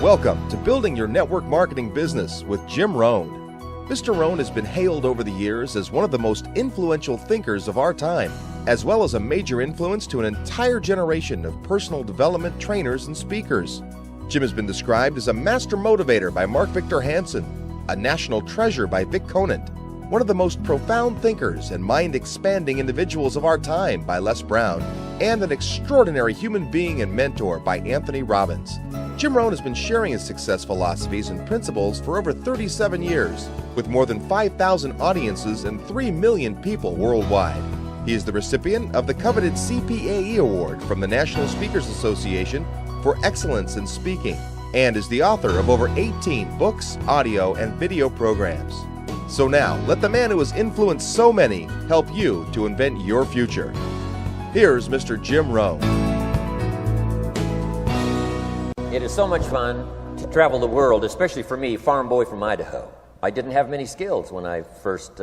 Welcome to Building Your Network Marketing Business with Jim Rohn. Mr. Rohn has been hailed over the years as one of the most influential thinkers of our time, as well as a major influence to an entire generation of personal development trainers and speakers. Jim has been described as a master motivator by Mark Victor Hansen, a national treasure by Vic Conant, one of the most profound thinkers and mind-expanding individuals of our time by Les Brown, and an extraordinary human being and mentor by Anthony Robbins. Jim Rohn has been sharing his success philosophies and principles for over 37 years, with more than 5,000 audiences and 3 million people worldwide. He is the recipient of the coveted CPAE Award from the National Speakers Association for excellence in speaking, and is the author of over 18 books, audio, and video programs. So now, let the man who has influenced so many help you to invent your future. Here's Mr. Jim Rohn. It is so much fun to travel the world, especially for me, farm boy from Idaho. I didn't have many skills when I first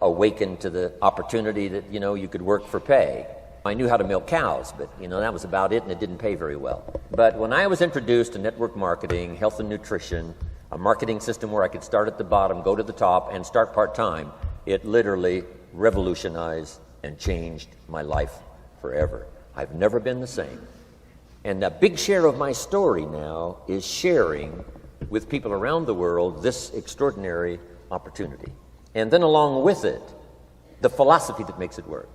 awakened to the opportunity that, you could work for pay. I knew how to milk cows, but, that was about it, and it didn't pay very well. But when I was introduced to network marketing, health and nutrition, a marketing system where I could start at the bottom, go to the top, and start part-time, it literally revolutionized and changed my life forever. I've never been the same. And a big share of my story now is sharing with people around the world this extraordinary opportunity. And then along with it, the philosophy that makes it work.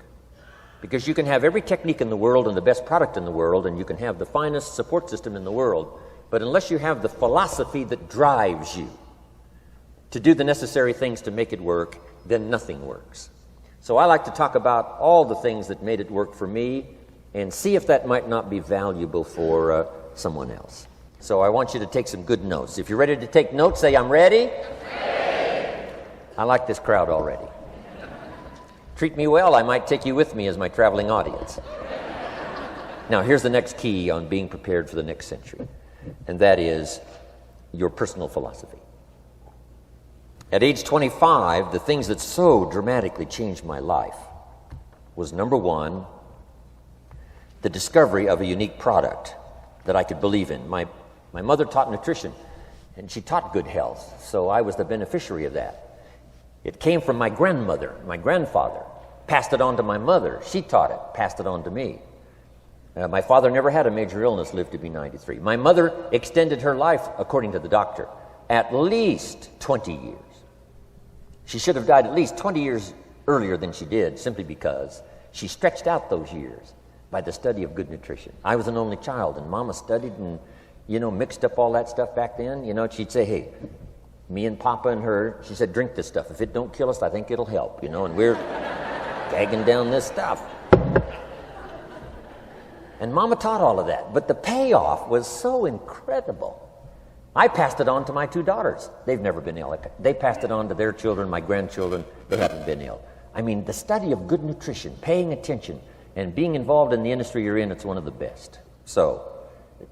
Because you can have every technique in the world and the best product in the world, and you can have the finest support system in the world, but unless you have the philosophy that drives you to do the necessary things to make it work, then nothing works. So I like to talk about all the things that made it work for me and see if that might not be valuable for someone else. So I want you to take some good notes. If you're ready to take notes, say, I'm ready. I like this crowd already. Treat me well, I might take you with me as my traveling audience. Now, here's the next key on being prepared for the next century, and that is your personal philosophy. At age 25, the things that so dramatically changed my life was, number one, the discovery of a unique product that I could believe in. My mother taught nutrition, and she taught good health, so I was the beneficiary of that. It came from my grandmother, my grandfather, passed it on to my mother. She taught it, passed it on to me. My father never had a major illness, lived to be 93. My mother extended her life, according to the doctor, at least 20 years. She should have died at least 20 years earlier than she did, simply because she stretched out those years by the study of good nutrition. I was an only child, and Mama studied and, mixed up all that stuff back then. She'd say, hey, me and Papa and her, she said, drink this stuff. If it don't kill us, I think it'll help, and we're gagging down this stuff. And Mama taught all of that, but the payoff was so incredible. I passed it on to my 2 daughters. They've never been ill. They passed it on to their children, my grandchildren. They haven't been ill. I mean, the study of good nutrition, paying attention, and being involved in the industry you're in, it's one of the best. So,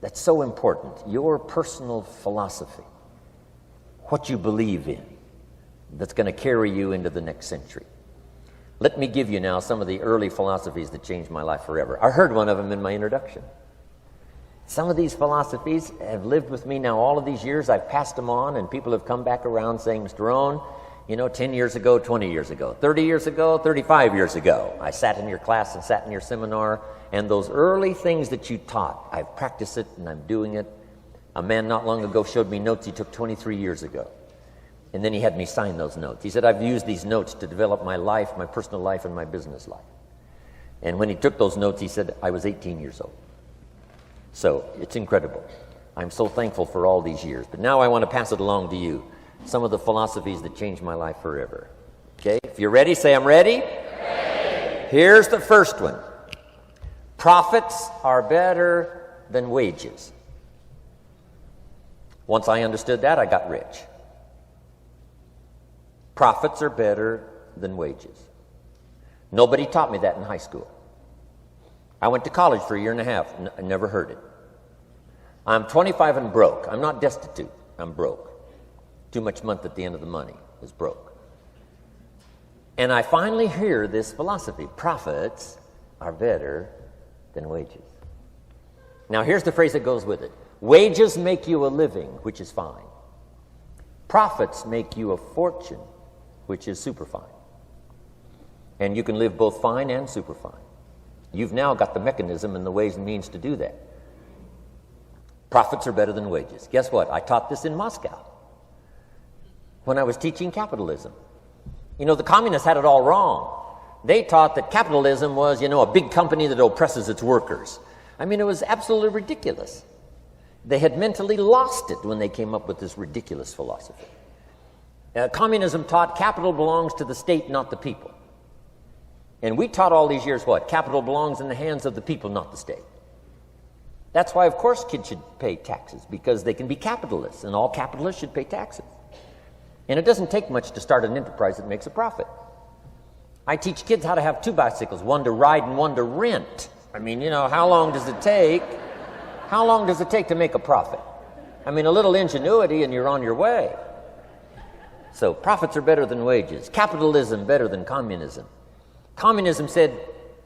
that's so important. Your personal philosophy, what you believe in, that's going to carry you into the next century. Let me give you now some of the early philosophies that changed my life forever. I heard one of them in my introduction. Some of these philosophies have lived with me now all of these years. I've passed them on, and people have come back around saying, Mr. Rohn, 10 years ago, 20 years ago, 30 years ago, 35 years ago, I sat in your class and sat in your seminar, and those early things that you taught, I've practiced it and I'm doing it. A man not long ago showed me notes he took 23 years ago. And then he had me sign those notes. He said, I've used these notes to develop my life, my personal life, and my business life. And when he took those notes, he said, I was 18 years old. So it's incredible. I'm so thankful for all these years. But now I want to pass it along to you. Some of the philosophies that changed my life forever. Okay? If you're ready, say, I'm ready. Ready. Here's the first one. Profits are better than wages. Once I understood that, I got rich. Profits are better than wages. Nobody taught me that in high school. I went to college for a year and a half. I never heard it. I'm 25 and broke. I'm not destitute. I'm broke. Too much month at the end of the money is broke. And I finally hear this philosophy. Profits are better than wages. Now here's the phrase that goes with it. Wages make you a living, which is fine. Profits make you a fortune, which is super fine. And you can live both fine and super fine. You've now got the mechanism and the ways and means to do that. Profits are better than wages. Guess what? I taught this in Moscow when I was teaching capitalism. You know, the communists had it all wrong. They taught that capitalism was, a big company that oppresses its workers. I mean, it was absolutely ridiculous. They had mentally lost it when they came up with this ridiculous philosophy. Communism taught capital belongs to the state, not the people. And we taught all these years what? Capital belongs in the hands of the people, not the state. That's why, of course, kids should pay taxes, because they can be capitalists, and all capitalists should pay taxes. And it doesn't take much to start an enterprise that makes a profit. I teach kids how to have two bicycles, one to ride and one to rent. I mean, how long does it take? How long does it take to make a profit? I mean, a little ingenuity and you're on your way. So profits are better than wages. Capitalism better than communism. Communism said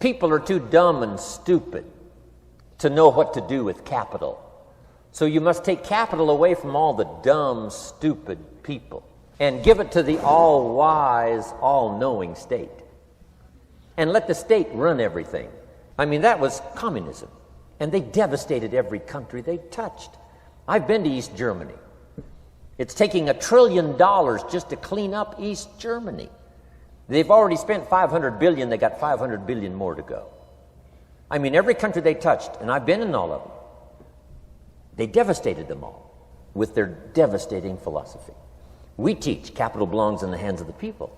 people are too dumb and stupid to know what to do with capital. So you must take capital away from all the dumb, stupid people and give it to the all-wise, all-knowing state. And let the state run everything. I mean, that was communism. And they devastated every country they touched. I've been to East Germany. It's taking $1 trillion just to clean up East Germany. They've already spent $500 billion. They got $500 billion more to go. I mean, every country they touched, and I've been in all of them, they devastated them all with their devastating philosophy. We teach capital belongs in the hands of the people.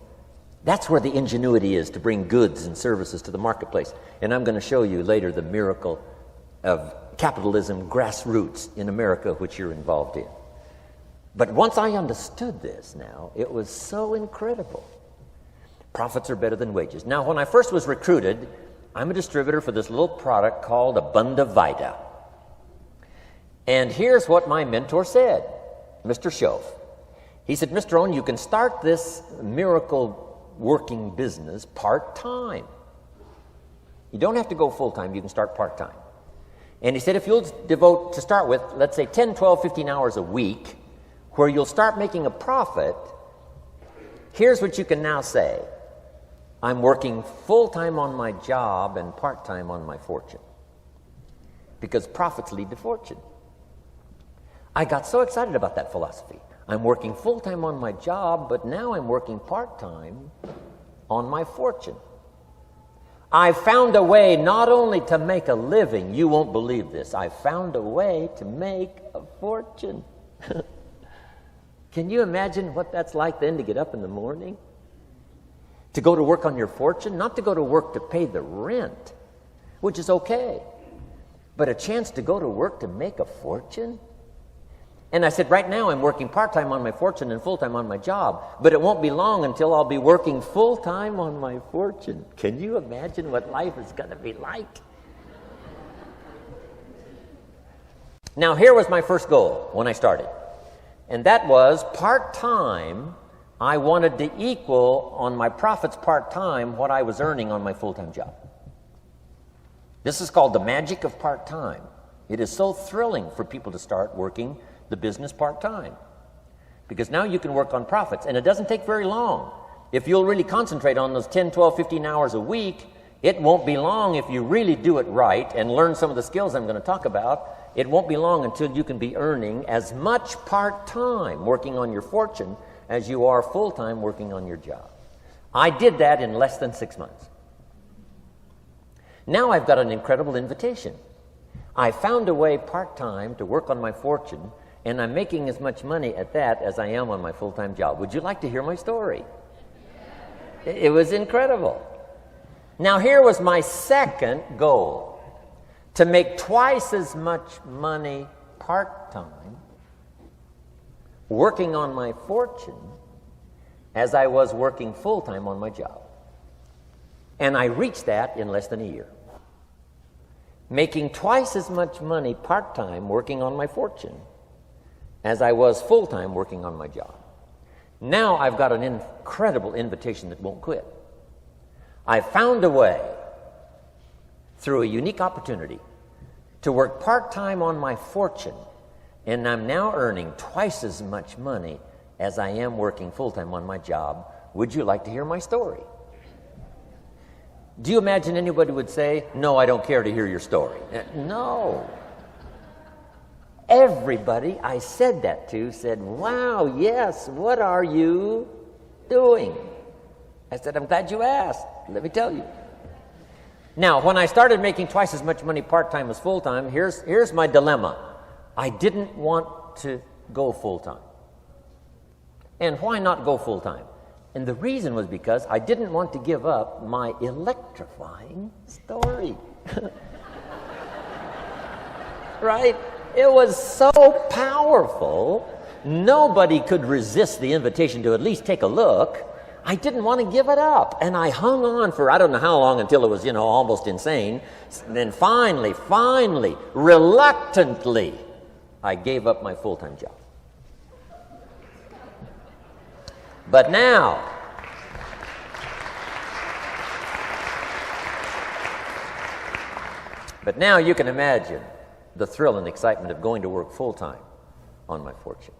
That's where the ingenuity is to bring goods and services to the marketplace. And I'm going to show you later the miracle of capitalism grassroots in America, which you're involved in. But once I understood this now, it was so incredible. Profits are better than wages. Now, when I first was recruited, I'm a distributor for this little product called Abunda Vita. And here's what my mentor said, Mr. Schoaf. He said, Mr. Rohn, you can start this miracle working business part-time. You don't have to go full-time. You can start part-time. And he said, if you'll devote, to start with, let's say 10, 12, 15 hours a week, where you'll start making a profit, here's what you can now say. I'm working full-time on my job and part-time on my fortune. Because profits lead to fortune. I got so excited about that philosophy. I'm working full-time on my job, but now I'm working part-time on my fortune. I found a way not only to make a living, you won't believe this, I found a way to make a fortune. Can you imagine what that's like then to get up in the morning? To go to work on your fortune? Not to go to work to pay the rent, which is okay, but a chance to go to work to make a fortune? And I said, right now I'm working part-time on my fortune and full-time on my job, but it won't be long until I'll be working full-time on my fortune. Can you imagine what life is going to be like? Now, here was my first goal when I started, and that was part-time. I wanted to equal on my profits part-time what I was earning on my full-time job. This is called the magic of part-time. It is so thrilling for people to start working the business part-time, because now you can work on profits, and it doesn't take very long. If you'll really concentrate on those 10, 12, 15 hours a week, it won't be long if you really do it right and learn some of the skills I'm going to talk about. It won't be long until you can be earning as much part-time working on your fortune as you are full-time working on your job. I did that in less than 6 months. Now I've got an incredible invitation. I found a way part-time to work on my fortune, and I'm making as much money at that as I am on my full-time job. Would you like to hear my story? It was incredible. Now, here was my second goal, to make twice as much money part-time working on my fortune as I was working full-time on my job. And I reached that in less than a year. Making twice as much money part-time working on my fortune as I was full-time working on my job. Now I've got an incredible invitation that won't quit. I found a way, through a unique opportunity, to work part-time on my fortune And I'm now earning twice as much money as I am working full-time on my job. Would you like to hear my story? Do you imagine anybody would say, no, I don't care to hear your story? No. Everybody I said that to said, wow, yes, what are you doing? I said, I'm glad you asked. Let me tell you. Now, when I started making twice as much money part-time as full-time, here's my dilemma. I didn't want to go full-time. And why not go full-time? And the reason was because I didn't want to give up my electrifying story. Right? It was so powerful, nobody could resist the invitation to at least take a look. I didn't want to give it up. And I hung on for I don't know how long until it was, almost insane. Then finally, reluctantly, I gave up my full-time job. But now, you can imagine the thrill and excitement of going to work full-time on my fortune.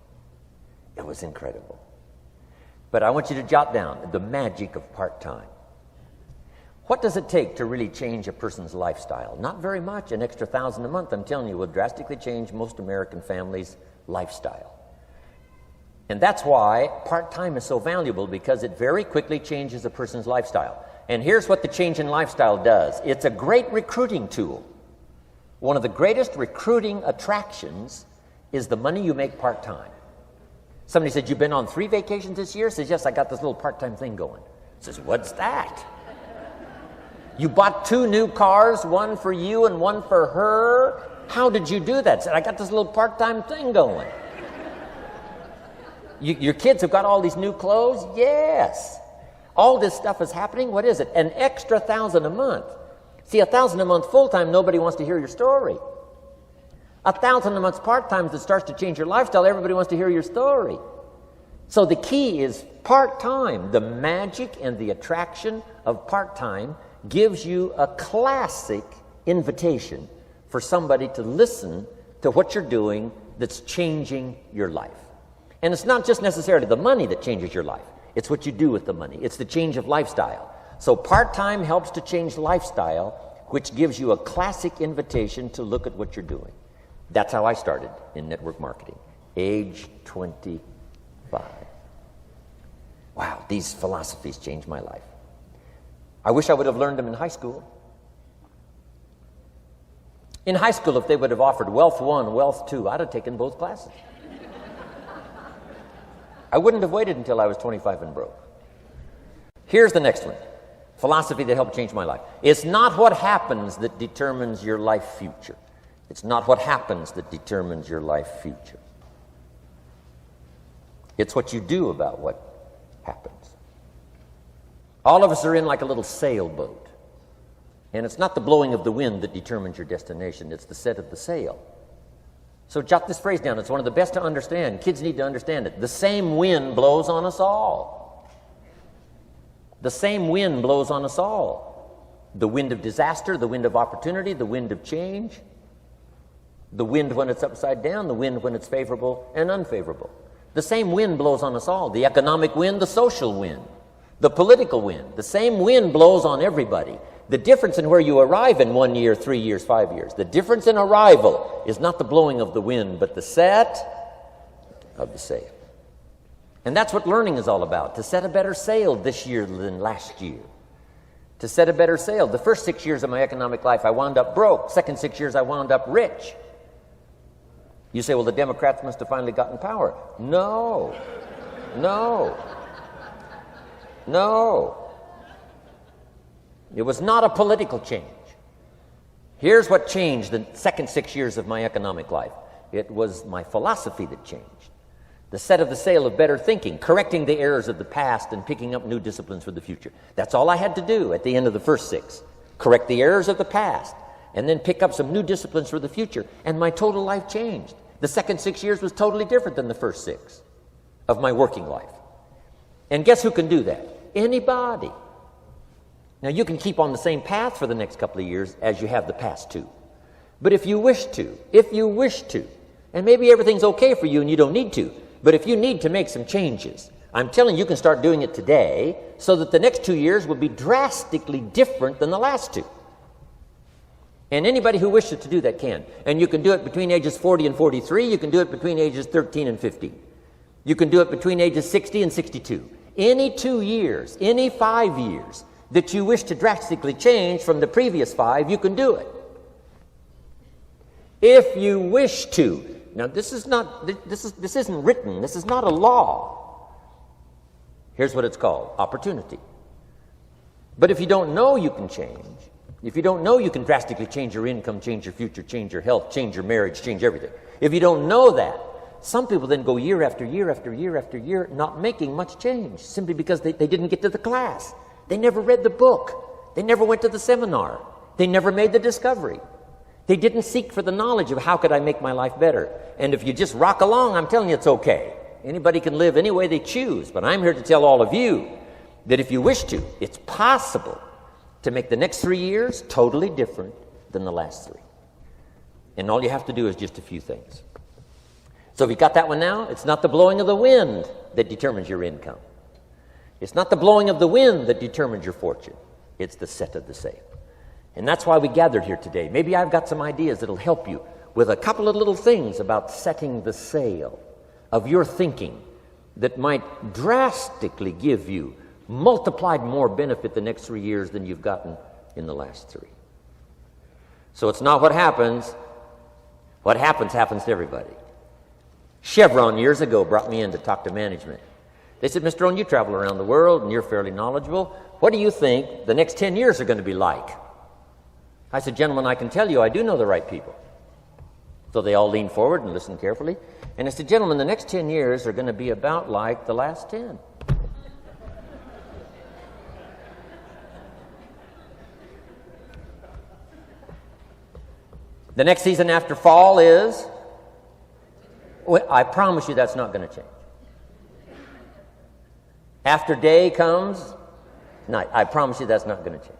It was incredible. But I want you to jot down the magic of part-time. What does it take to really change a person's lifestyle? Not very much. An extra $1,000 a month, I'm telling you, will drastically change most American families' lifestyle. And that's why part-time is so valuable, because it very quickly changes a person's lifestyle. And here's what the change in lifestyle does. It's a great recruiting tool. One of the greatest recruiting attractions is the money you make part-time. Somebody said, you've been on 3 vacations this year? Says, yes, I got this little part-time thing going. Says, what's that? You bought 2 new cars, one for you and one for her? How did you do that? Said, I got this little part-time thing going. Your kids have got all these new clothes? Yes. All this stuff is happening. What is it? An extra $1,000 a month. See, $1,000 a month full-time, nobody wants to hear your story. $1,000 a month part-time that starts to change your lifestyle, everybody wants to hear your story. So the key is part-time. The magic and the attraction of part-time gives you a classic invitation for somebody to listen to what you're doing that's changing your life. And it's not just necessarily the money that changes your life. It's what you do with the money. It's the change of lifestyle. So part-time helps to change lifestyle, which gives you a classic invitation to look at what you're doing. That's how I started in network marketing, age 25. Wow, these philosophies changed my life. I wish I would have learned them in high school. In high school, if they would have offered Wealth 1, Wealth 2, I'd have taken both classes. I wouldn't have waited until I was 25 and broke. Here's the next one. Philosophy that helped change my life. It's not what happens that determines your life future. It's not what happens that determines your life future. It's what you do about what happens. All of us are in like a little sailboat. And it's not the blowing of the wind that determines your destination. It's the set of the sail. So jot this phrase down. It's one of the best to understand. Kids need to understand it. The same wind blows on us all. The same wind blows on us all. The wind of disaster, the wind of opportunity, the wind of change. The wind when it's upside down, the wind when it's favorable and unfavorable. The same wind blows on us all. The economic wind, the social wind, the political wind. The same wind blows on everybody. The difference in where you arrive in 1 year, 3 years, 5 years, the difference in arrival is not the blowing of the wind, but the set of the sail. And that's what learning is all about, to set a better sail this year than last year. To set a better sail. The first 6 years of my economic life, I wound up broke. Second 6 years, I wound up rich. You say, well, the Democrats must have finally gotten power. No. It was not a political change. Here's what changed the second 6 years of my economic life. It was my philosophy that changed. The set of the sail of better thinking, correcting the errors of the past and picking up new disciplines for the future. That's all I had to do at the end of the first 6. Correct the errors of the past and then pick up some new disciplines for the future. And my total life changed. The second 6 years was totally different than the first 6 of my working life. And guess who can do that? Anybody. Now, you can keep on the same path for the next couple of years as you have the past 2. But if you wish to, And maybe everything's okay for you and you don't need to. But if you need to make some changes, I'm telling you can start doing it today so that the next 2 years will be drastically different than the last 2. And anybody who wishes to do that can. And you can do it between ages 40 and 43. You can do it between ages 13 and 15. You can do it between ages 60 and 62. Any 2 years, any 5 years that you wish to drastically change from the previous 5, you can do it. If you wish to. Now this isn't written. This is not a law. Here's what it's called: opportunity. But if you don't know you can change, if you don't know you can drastically change your income, change your future, change your health, change your marriage, change everything, if you don't know that, some people then go year after year after year after year not making much change simply because they didn't get to the class. They never read the book. They never went to the seminar. They never made the discovery. They didn't seek for the knowledge of how could I make my life better. And if you just rock along, I'm telling you it's okay. Anybody can live any way they choose. But I'm here to tell all of you that if you wish to, it's possible to make the next 3 years totally different than the last 3. And all you have to do is just a few things. So if you got that one now, it's not the blowing of the wind that determines your income. It's not the blowing of the wind that determines your fortune. It's the set of the sail. And that's why we gathered here today. Maybe I've got some ideas that'll help you with a couple of little things about setting the sail of your thinking that might drastically give you multiplied more benefit the next 3 years than you've gotten in the last 3. So it's not what happens. What happens to everybody. Chevron years ago brought me in to talk to management. They said, Mr. Rohn, you travel around the world and you're fairly knowledgeable. What do you think the next 10 years are going to be like? I said, gentlemen, I can tell you I do know the right people. So they all leaned forward and listened carefully. And I said, gentlemen, the next 10 years are going to be about like the last 10. The next season after fall is, well, I promise you that's not going to change. After day comes night. I promise you that's not going to change.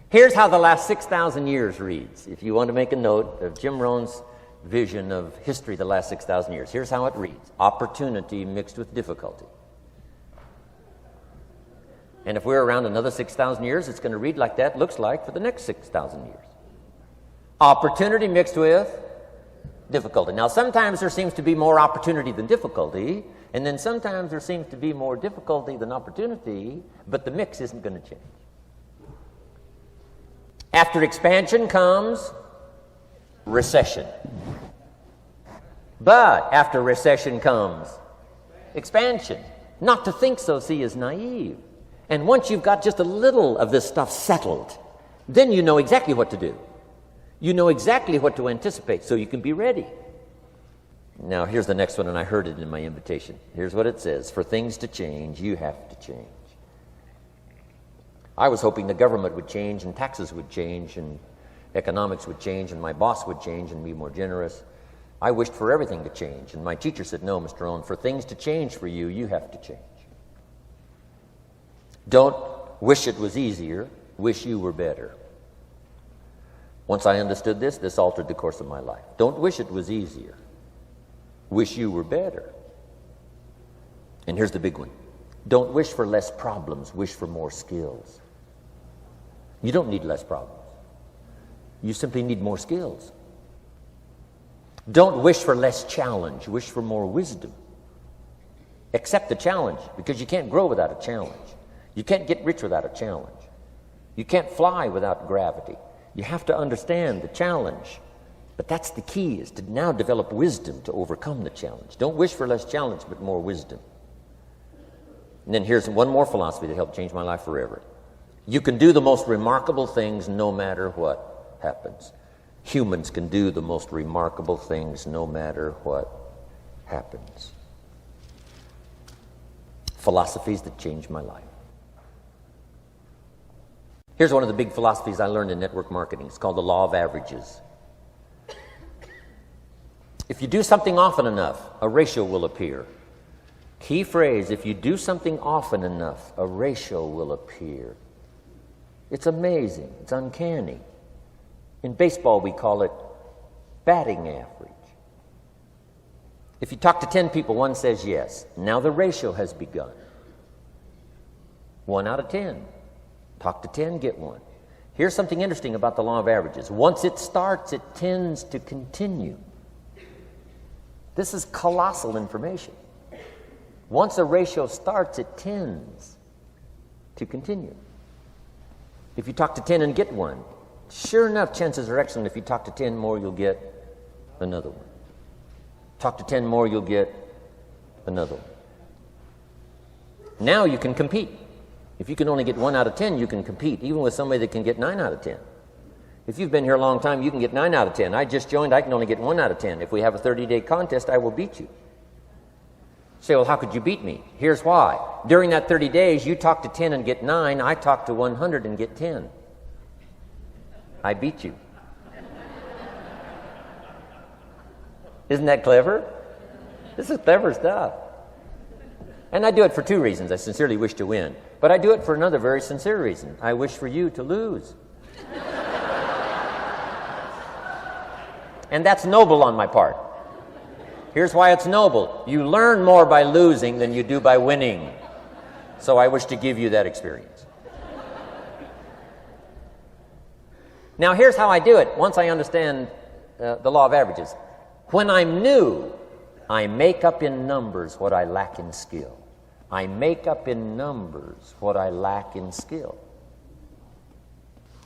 Here's how the last 6,000 years reads. If you want to make a note of Jim Rohn's vision of history the last 6,000 years, here's how it reads. Opportunity mixed with difficulty. And if we're around another 6,000 years, it's going to read like that looks like for the next 6,000 years. Opportunity mixed with difficulty. Now, sometimes there seems to be more opportunity than difficulty, and then sometimes there seems to be more difficulty than opportunity, but the mix isn't going to change. After expansion comes recession. But after recession comes expansion. Not to think so, see, is naive. And once you've got just a little of this stuff settled, then you know exactly what to do. You know exactly what to anticipate, so you can be ready. Now, here's the next one, and I heard it in my invitation. Here's what it says. For things to change, you have to change. I was hoping the government would change, and taxes would change, and economics would change, and my boss would change and be more generous. I wished for everything to change, and my teacher said, no, Mr. Rohn, for things to change for you, you have to change. Don't wish it was easier, wish you were better. Once I understood this, this altered the course of my life. Don't wish it was easier. Wish you were better. And here's the big one. Don't wish for less problems. Wish for more skills. You don't need less problems. You simply need more skills. Don't wish for less challenge. Wish for more wisdom. Accept the challenge, because you can't grow without a challenge. You can't get rich without a challenge. You can't fly without gravity. You have to understand the challenge. But that's the key, is to now develop wisdom to overcome the challenge. Don't wish for less challenge, but more wisdom. And then here's one more philosophy that helped change my life forever. You can do the most remarkable things no matter what happens. Humans can do the most remarkable things no matter what happens. Philosophies that changed my life. Here's one of the big philosophies I learned in network marketing. It's called the law of averages. If you do something often enough, a ratio will appear. Key phrase, if you do something often enough, a ratio will appear. It's amazing. It's uncanny. In baseball, we call it batting average. If you talk to 10 people, one says yes. Now the ratio has begun. 1 out of 10. Talk to 10, get 1. Here's something interesting about the law of averages. Once it starts, it tends to continue. This is colossal information. Once a ratio starts, it tends to continue. If you talk to 10 and get 1, sure enough, chances are excellent. If you talk to 10 more, you'll get another one. Talk to 10 more, you'll get another one. Now you can compete. If you can only get 1 out of 10, you can compete, even with somebody that can get 9 out of 10. If you've been here a long time, you can get 9 out of 10. I just joined, I can only get 1 out of 10. If we have a 30-day contest, I will beat you. Say, well, how could you beat me? Here's why. During that 30 days, you talk to 10 and get 9. I talk to 100 and get 10. I beat you. Isn't that clever? This is clever stuff. And I do it for 2 reasons. I sincerely wish to win. But I do it for another very sincere reason. I wish for you to lose. And that's noble on my part. Here's why it's noble. You learn more by losing than you do by winning. So I wish to give you that experience. Now here's how I do it once I understand the law of averages. When I'm new, I make up in numbers what I lack in skill. I make up in numbers what I lack in skill.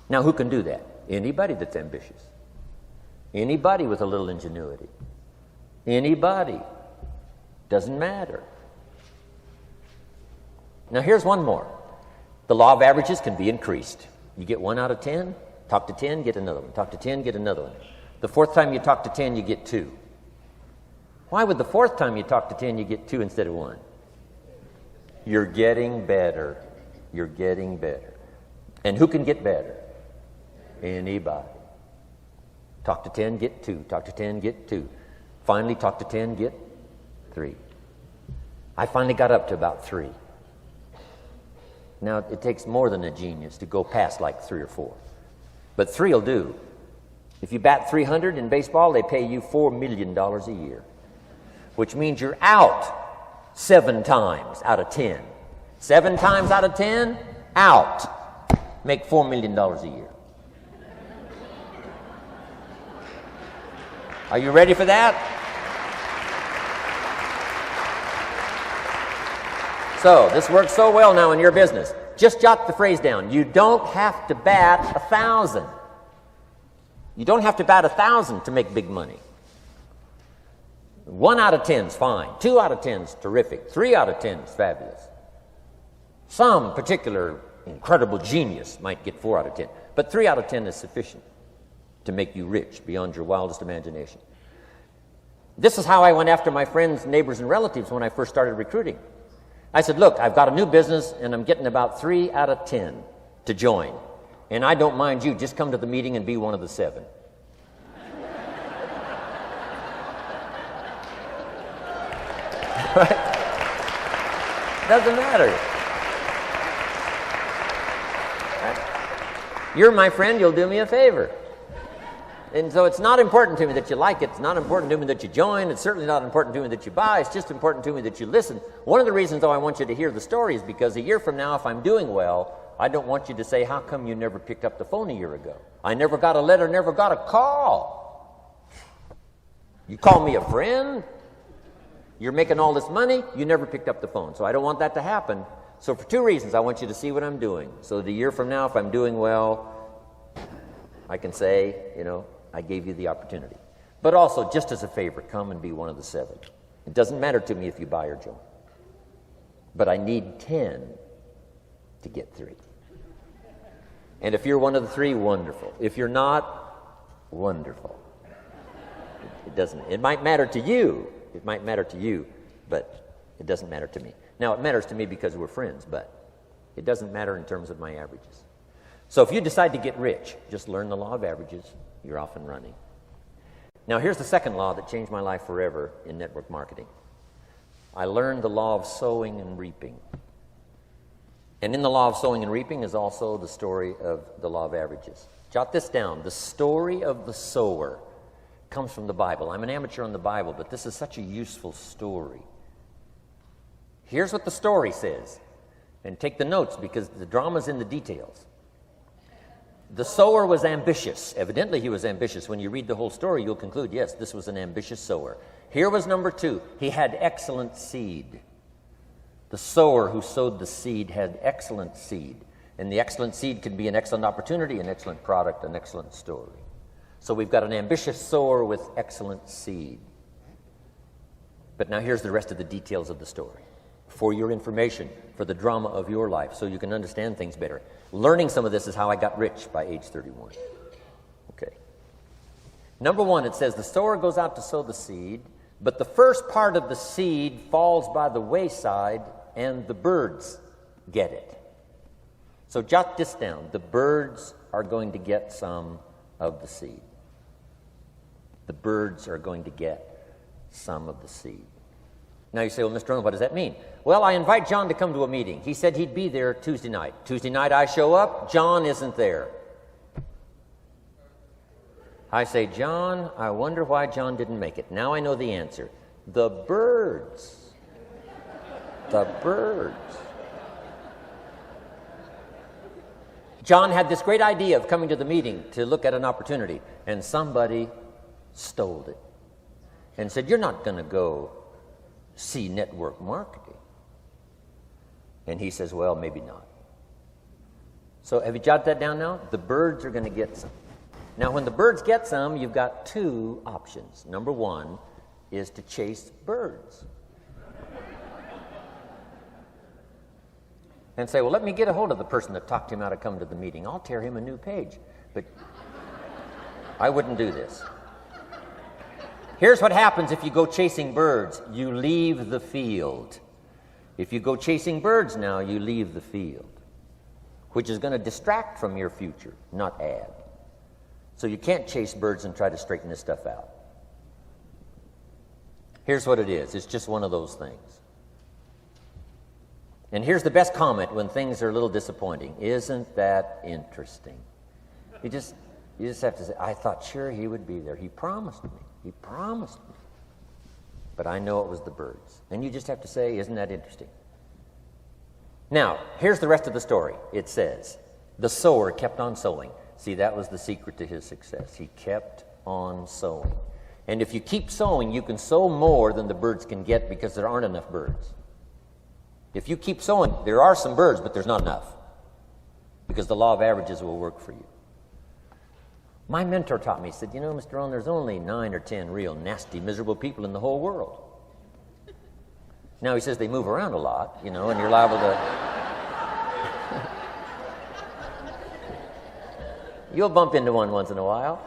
Now who can do that? Anybody that's ambitious. Anybody with a little ingenuity. Anybody. Doesn't matter. Now here's one more. The law of averages can be increased. You get 1 out of 10, talk to 10, get another one. Talk to 10, get another one. The 4th time you talk to 10, you get 2. Why would the 4th time you talk to 10, you get 2 instead of 1? You're getting better. You're getting better. And who can get better? Anybody. Talk to 10, get 2. Talk to 10, get 2. Finally, talk to 10, get 3. I finally got up to about 3. Now, it takes more than a genius to go past like 3 or 4. But 3 will do. If you bat 300 in baseball, they pay you $4 million a year, which means you're out 7 times out of 10. 7 times out of 10, out. Make $4 million a year. Are you ready for that? So, this works so well now in your business. Just jot the phrase down. You don't have to bat 1,000. You don't have to bat 1,000 to make big money. 1 out of 10 is fine. 2 out of 10 is terrific. 3 out of 10 is fabulous. Some particular incredible genius might get 4 out of 10. But 3 out of 10 is sufficient to make you rich beyond your wildest imagination. This is how I went after my friends, neighbors, and relatives when I first started recruiting. I said, look, I've got a new business, and I'm getting about 3 out of 10 to join. And I don't mind you. Just come to the meeting and be one of the 7. Right? Doesn't matter. Right? You're my friend, you'll do me a favor. And so it's not important to me that you like it. It's not important to me that you join. It's certainly not important to me that you buy. It's just important to me that you listen. One of the reasons, though, I want you to hear the story is because a year from now, if I'm doing well, I don't want you to say, how come you never picked up the phone a year ago? I never got a letter, never got a call. You call me a friend? You're making all this money, you never picked up the phone. So I don't want that to happen. So for 2 reasons, I want you to see what I'm doing. So that a year from now, if I'm doing well, I can say, I gave you the opportunity. But also, just as a favor, come and be one of the 7. It doesn't matter to me if you buy or join. But I need 10 to get 3. And if you're one of the 3, wonderful. If you're not, wonderful. It might matter to you. It might matter to you, but it doesn't matter to me. Now, it matters to me because we're friends, but it doesn't matter in terms of my averages. So if you decide to get rich, just learn the law of averages. You're off and running. Now, here's the second law that changed my life forever in network marketing. I learned the law of sowing and reaping. And in the law of sowing and reaping is also the story of the law of averages. Jot this down. The story of the sower comes from the Bible. I'm an amateur on the Bible, but this is such a useful story. Here's what the story says. And take the notes because the drama's in the details. The sower was ambitious. Evidently, he was ambitious. When you read the whole story, you'll conclude, yes, this was an ambitious sower. Here was number 2. He had excellent seed. The sower who sowed the seed had excellent seed. And the excellent seed can be an excellent opportunity, an excellent product, an excellent story. So we've got an ambitious sower with excellent seed. But now here's the rest of the details of the story. For your information, for the drama of your life, so you can understand things better. Learning some of this is how I got rich by age 31. Okay. Number 1, it says the sower goes out to sow the seed, but the first part of the seed falls by the wayside and the birds get it. So jot this down. The birds are going to get some of the seed. The birds are going to get some of the seed. Now you say, well, Mr. Rohn, what does that mean? Well, I invite John to come to a meeting. He said he'd be there Tuesday night. Tuesday night I show up, John isn't there. I say, John, I wonder why John didn't make it. Now I know the answer. The birds. The birds. John had this great idea of coming to the meeting to look at an opportunity, and somebody stole it and said, you're not going to go see network marketing. And he says, well, maybe not. So have you jotted that down now? The birds are going to get some. Now, when the birds get some, you've got 2 options. Number 1 is to chase birds. And say, well, let me get a hold of the person that talked him out of coming to the meeting. I'll tear him a new page. But I wouldn't do this. Here's what happens if you go chasing birds. You leave the field. If you go chasing birds now, you leave the field, which is going to distract from your future, not add. So you can't chase birds and try to straighten this stuff out. Here's what it is. It's just one of those things. And here's the best comment when things are a little disappointing. Isn't that interesting? You just have to say, I thought sure he would be there. He promised me. He promised me. But I know it was the birds. And you just have to say, isn't that interesting? Now, here's the rest of the story. It says, the sower kept on sowing. See, that was the secret to his success. He kept on sowing. And if you keep sowing, you can sow more than the birds can get because there aren't enough birds. If you keep sowing, there are some birds, but there's not enough because the law of averages will work for you. My mentor taught me, he said, you know, Mr. Rohn, there's only 9 or 10 real nasty, miserable people in the whole world. Now, he says they move around a lot, you know, and you're liable to... You'll bump into one once in a while.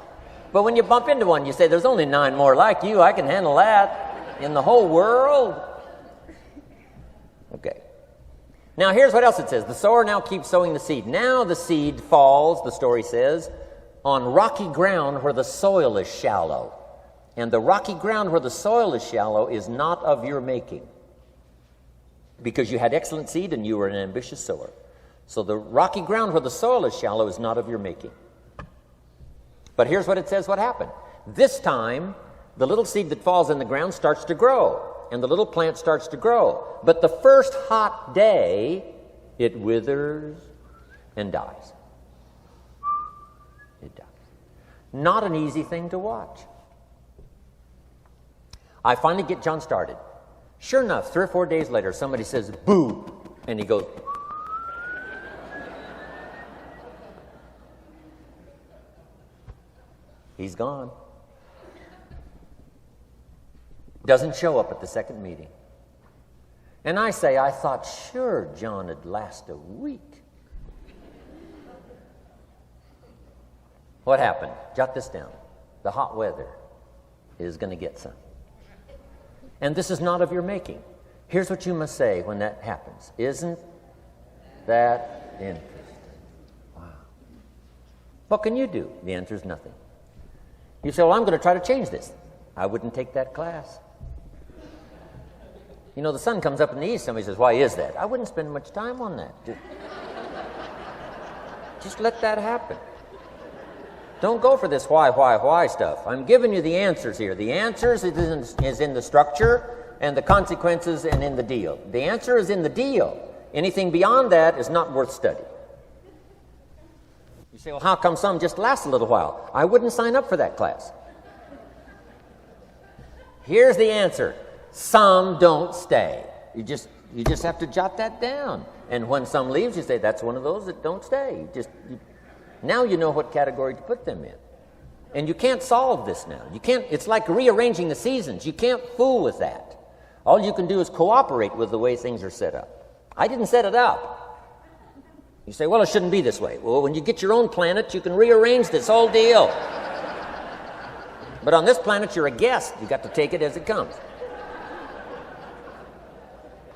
But when you bump into one, you say, there's only 9 more like you. I can handle that in the whole world. Okay. Now, here's what else it says. The sower now keeps sowing the seed. Now the seed falls, the story says, on rocky ground where the soil is shallow. And the rocky ground where the soil is shallow is not of your making, because you had excellent seed and you were an ambitious sower. So the rocky ground where the soil is shallow is not of your making. But here's what it says what happened. This time, the little seed that falls in the ground starts to grow, and the little plant starts to grow. But the first hot day, it withers and dies. It dies. Not an easy thing to watch. I finally get John started. Sure enough, 3 or 4 days later, somebody says, boo, and he goes, he's gone. Doesn't show up at the second meeting. And I say, I thought sure John would last a week. What happened? Jot this down. The hot weather is going to get some. And this is not of your making. Here's what you must say when that happens. Isn't that interesting? Wow. What can you do? The answer is nothing. You say, well, I'm going to try to change this. I wouldn't take that class. You know, the sun comes up in the east. Somebody says, why is that? I wouldn't spend much time on that. Just let that happen. Don't go for this why stuff. I'm giving you the answers here. The answers is in the structure and the consequences and in the deal. The answer is in the deal. Anything beyond that is not worth study. You say, well, how come some just last a little while? I wouldn't sign up for that class. Here's the answer. Some don't stay. You just have to jot that down. And when some leaves, you say, that's one of those that don't stay. Now you know what category to put them in. And you can't solve this now. It's like rearranging the seasons. You can't fool with that. All you can do is cooperate with the way things are set up. I didn't set it up. You say, well, it shouldn't be this way. Well, when you get your own planet, you can rearrange this whole deal. But on this planet, you're a guest. You got to take it as it comes.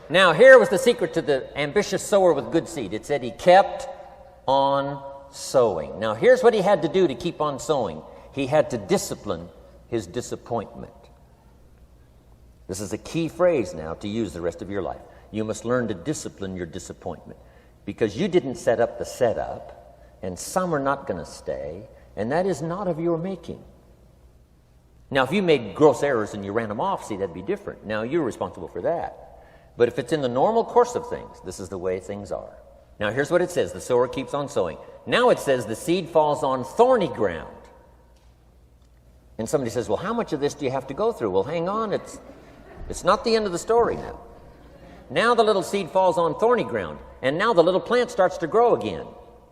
Now, here was the secret to the ambitious sower with good seed. It said he kept on sowing. Now, here's what he had to do to keep on sowing. He had to discipline his disappointment. This is a key phrase now to use the rest of your life. You must learn to discipline your disappointment, because you didn't set up the setup, and some are not going to stay, and that is not of your making. Now, if you made gross errors and you ran them off, see, that'd be different. Now, you're responsible for that. But if it's in the normal course of things, this is the way things are. Now, here's what it says. The sower keeps on sowing. Now it says the seed falls on thorny ground. And somebody says, well, how much of this do you have to go through? Well, hang on. It's not the end of the story now. Now the little seed falls on thorny ground. And now the little plant starts to grow again.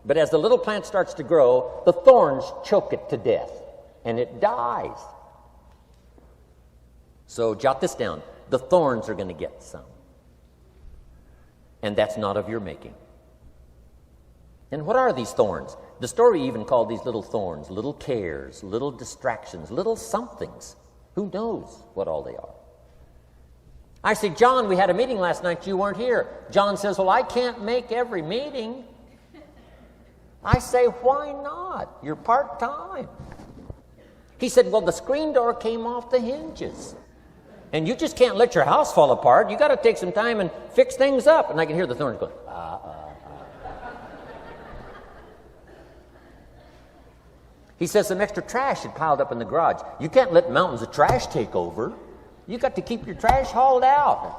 But as the little plant starts to grow, the thorns choke it to death. And it dies. So jot this down. The thorns are going to get some. And that's not of your making. And what are these thorns? The story even called these little thorns, little cares, little distractions, little somethings. Who knows what all they are? I say, John, we had a meeting last night. You weren't here. John says, well, I can't make every meeting. I say, why not? You're part-time. He said, well, the screen door came off the hinges. And you just can't let your house fall apart. You got to take some time and fix things up. And I can hear the thorns going, He says some extra trash had piled up in the garage. You can't let mountains of trash take over. You got to keep your trash hauled out.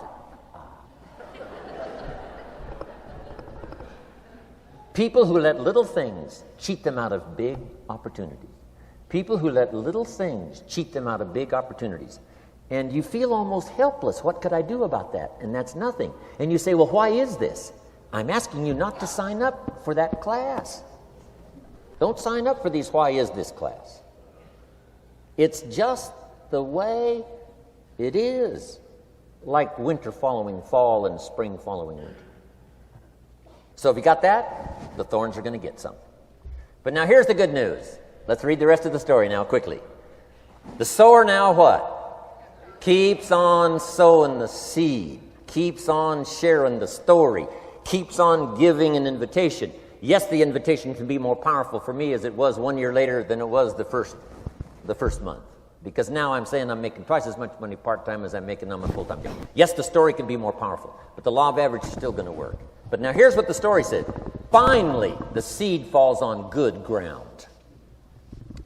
People who let little things cheat them out of big opportunities. People who let little things cheat them out of big opportunities. And you feel almost helpless. What could I do about that? And that's nothing. And you say, well, why is this? I'm asking you not to sign up for that class. Don't sign up for these why is this class. It's just the way it is. Like winter following fall and spring following winter. So if you got that, the thorns are going to get some. But now here's the good news. Let's read the rest of the story now quickly. The sower now what? Keeps on sowing the seed. Keeps on sharing the story. Keeps on giving an invitation. Yes, the invitation can be more powerful for me as it was 1 year later than it was the first month. Because now I'm saying I'm making twice as much money part-time as I'm making on my full-time job. Yes, the story can be more powerful, but the law of average is still going to work. But now here's what the story said. Finally, the seed falls on good ground.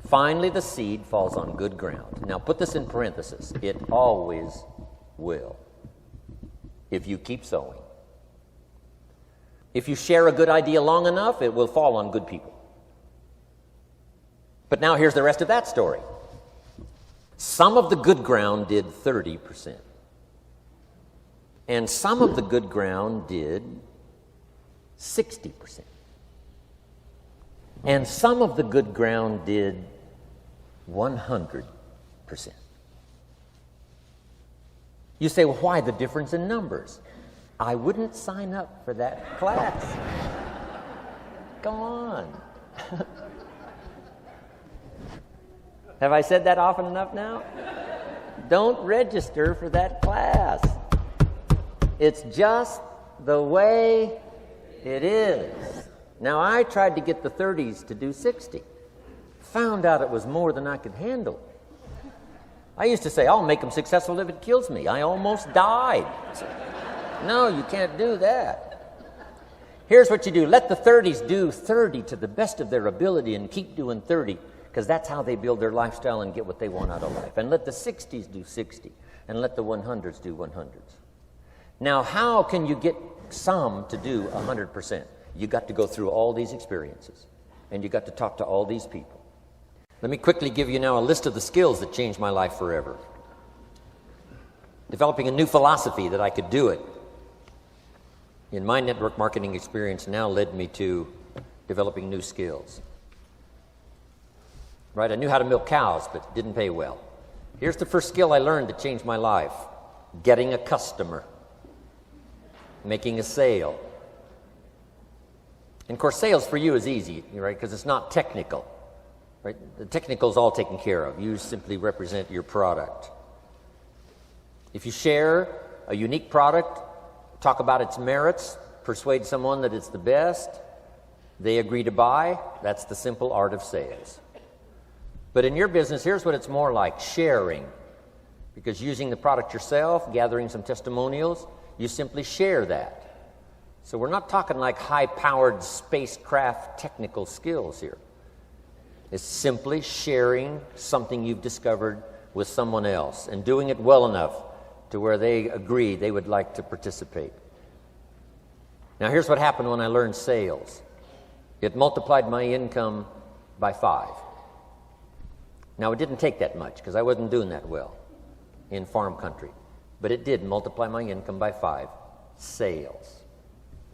Finally, the seed falls on good ground. Now put this in parentheses. It always will, if you keep sowing. If you share a good idea long enough, it will fall on good people. But now here's the rest of that story. Some of the good ground did 30%. And some of the good ground did 60%. And some of the good ground did 100%. You say, well, why the difference in numbers? I wouldn't sign up for that class. Go on. Have I said that often enough now? Don't register for that class. It's just the way it is. Now, I tried to get the 30s to do 60. Found out it was more than I could handle. I used to say, I'll make them successful if it kills me. I almost died. No, you can't do that. Here's what you do. Let the 30s do 30 to the best of their ability and keep doing 30. because that's how they build their lifestyle and get what they want out of life. And let the 60s do 60, and let the 100s do 100s. Now, how can you get some to do 100%? You got to go through all these experiences, and you got to talk to all these people. Let me quickly give you now a list of the skills that changed my life forever. Developing a new philosophy that I could do it in my network marketing experience now led me to developing new skills. Right? I knew how to milk cows, but it didn't pay well. Here's the first skill I learned that changed my life: getting a customer, making a sale. And of course, sales for you is easy, right? Because it's not technical. Right? The technical is all taken care of. You simply represent your product. If you share a unique product, talk about its merits, persuade someone that it's the best, they agree to buy, that's the simple art of sales. But in your business, here's what it's more like: sharing. Because using the product yourself, gathering some testimonials, you simply share that. So we're not talking like high-powered spacecraft technical skills here. It's simply sharing something you've discovered with someone else and doing it well enough to where they agree they would like to participate. Now, here's what happened when I learned sales. It multiplied my income by 5. Now, it didn't take that much because I wasn't doing that well in farm country, but it did multiply my income by 5. Sales,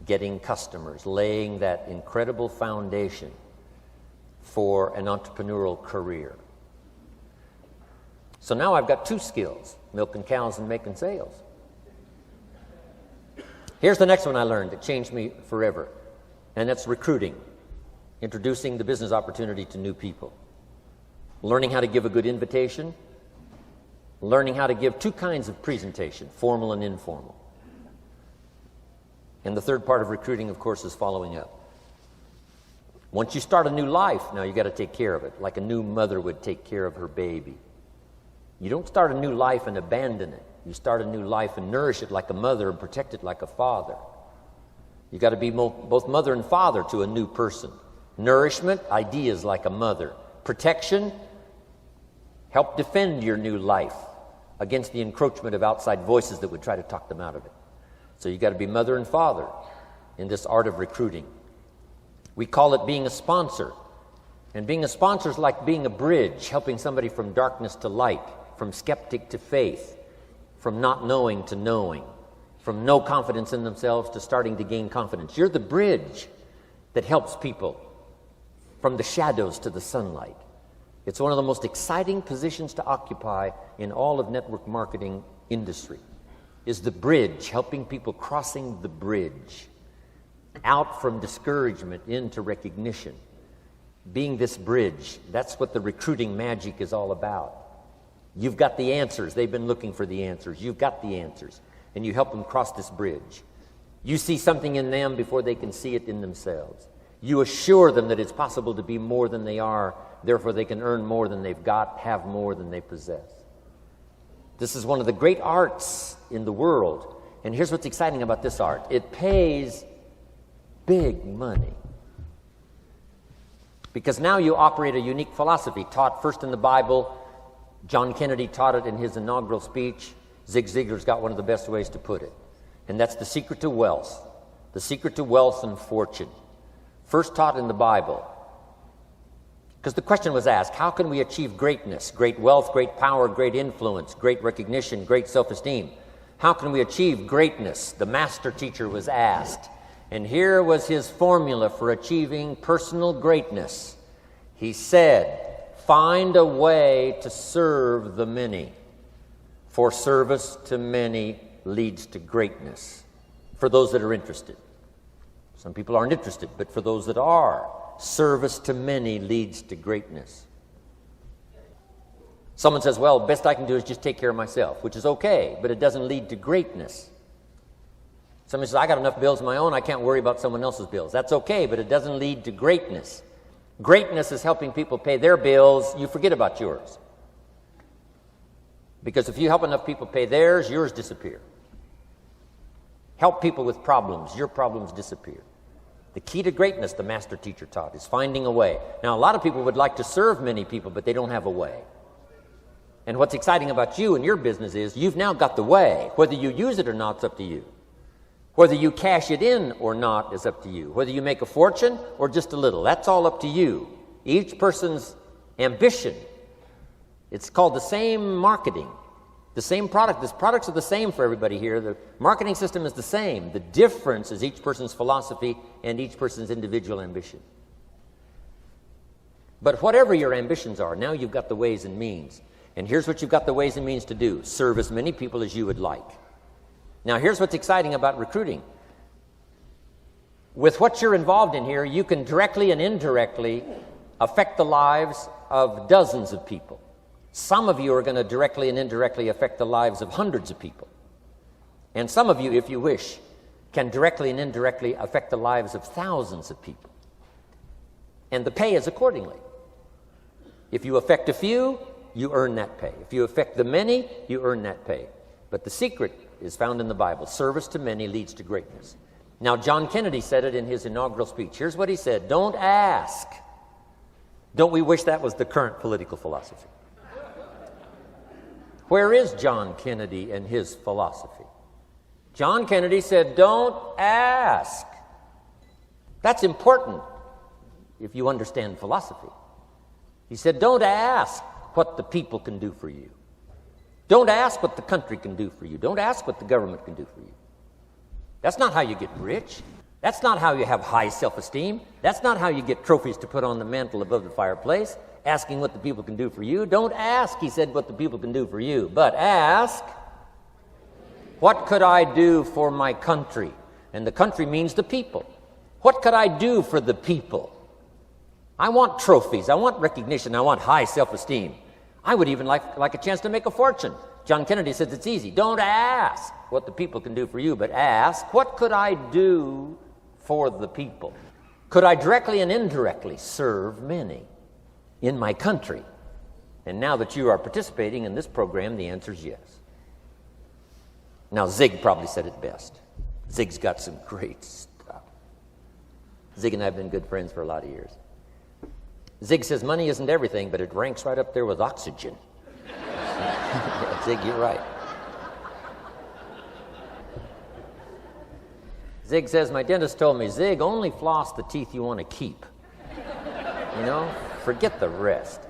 getting customers, laying that incredible foundation for an entrepreneurial career. So now I've got 2 skills: milking cows and making sales. Here's the next one I learned that changed me forever, and that's recruiting, introducing the business opportunity to new people, learning how to give a good invitation, learning how to give 2 kinds of presentation, formal and informal. And the third part of recruiting, of course, is following up. Once you start a new life, now you got to take care of it, like a new mother would take care of her baby. You don't start a new life and abandon it. You start a new life and nourish it like a mother and protect it like a father. You got to be both mother and father to a new person. Nourishment, ideas like a mother. Protection, help defend your new life against the encroachment of outside voices that would try to talk them out of it. So you got to be mother and father in this art of recruiting. We call it being a sponsor. And being a sponsor is like being a bridge, helping somebody from darkness to light, from skeptic to faith, from not knowing to knowing, from no confidence in themselves to starting to gain confidence. You're the bridge that helps people from the shadows to the sunlight. It's one of the most exciting positions to occupy in all of network marketing industry, is the bridge, helping people crossing the bridge out from discouragement into recognition. Being this bridge, that's what the recruiting magic is all about. You've got the answers. They've been looking for the answers. You've got the answers, and you help them cross this bridge. You see something in them before they can see it in themselves. You assure them that it's possible to be more than they are, therefore they can earn more than they've got, have more than they possess. This is one of the great arts in the world, and here's what's exciting about this art. It pays big money. Because now you operate a unique philosophy taught first in the Bible. John Kennedy taught it in his inaugural speech. Zig Ziglar's got one of the best ways to put it. And that's the secret to wealth. The secret to wealth and fortune. First taught in the Bible. Because the question was asked, how can we achieve greatness, great wealth, great power, great influence, great recognition, great self-esteem? How can we achieve greatness? The master teacher was asked. And here was his formula for achieving personal greatness. He said, find a way to serve the many, for service to many leads to greatness. For those that are interested. Some people aren't interested, but for those that are, service to many leads to greatness. Someone says, well, best I can do is just take care of myself, which is okay, but it doesn't lead to greatness. Somebody says, I got enough bills of my own, I can't worry about someone else's bills. That's okay, but it doesn't lead to greatness. Greatness is helping people pay their bills. You forget about yours. Because if you help enough people pay theirs, yours disappear. Help people with problems, your problems disappear. The key to greatness, the master teacher taught, is finding a way. Now, a lot of people would like to serve many people, but they don't have a way. And what's exciting about you and your business is you've now got the way. Whether you use it or not, it's up to you. Whether you cash it in or not is up to you. Whether you make a fortune or just a little, that's all up to you. Each person's ambition, it's called the same marketing, the same product. These products are the same for everybody here. The marketing system is the same. The difference is each person's philosophy and each person's individual ambition. But whatever your ambitions are, now you've got the ways and means. And here's what you've got the ways and means to do. Serve as many people as you would like. Now, here's what's exciting about recruiting. With what you're involved in here, you can directly and indirectly affect the lives of dozens of people. Some of you are going to directly and indirectly affect the lives of hundreds of people. And some of you, if you wish, can directly and indirectly affect the lives of thousands of people. And the pay is accordingly. If you affect a few, you earn that pay. If you affect the many, you earn that pay. But the secret is found in the Bible. Service to many leads to greatness. Now, John Kennedy said it in his inaugural speech. Here's what he said: don't ask. Don't we wish that was the current political philosophy? Where is John Kennedy and his philosophy? John Kennedy said, don't ask. That's important if you understand philosophy. He said, don't ask what the people can do for you. Don't ask what the country can do for you. Don't ask what the government can do for you. That's not how you get rich. That's not how you have high self-esteem. That's not how you get trophies to put on the mantle above the fireplace, asking what the people can do for you. Don't ask, he said, what the people can do for you, but ask, what could I do for my country? And the country means the people. What could I do for the people? I want trophies. I want recognition. I want high self-esteem. I would even like a chance to make a fortune. John Kennedy says it's easy. Don't ask what the people can do for you, but ask, what could I do for the people? Could I directly and indirectly serve many in my country? And now that you are participating in this program, the answer is yes. Now, Zig probably said it best. Zig's got some great stuff. Zig and I have been good friends for a lot of years. Zig says money isn't everything, but it ranks right up there with oxygen. Zig, you're right. Zig says, my dentist told me, Zig, only floss the teeth you want to keep. You know, forget the rest.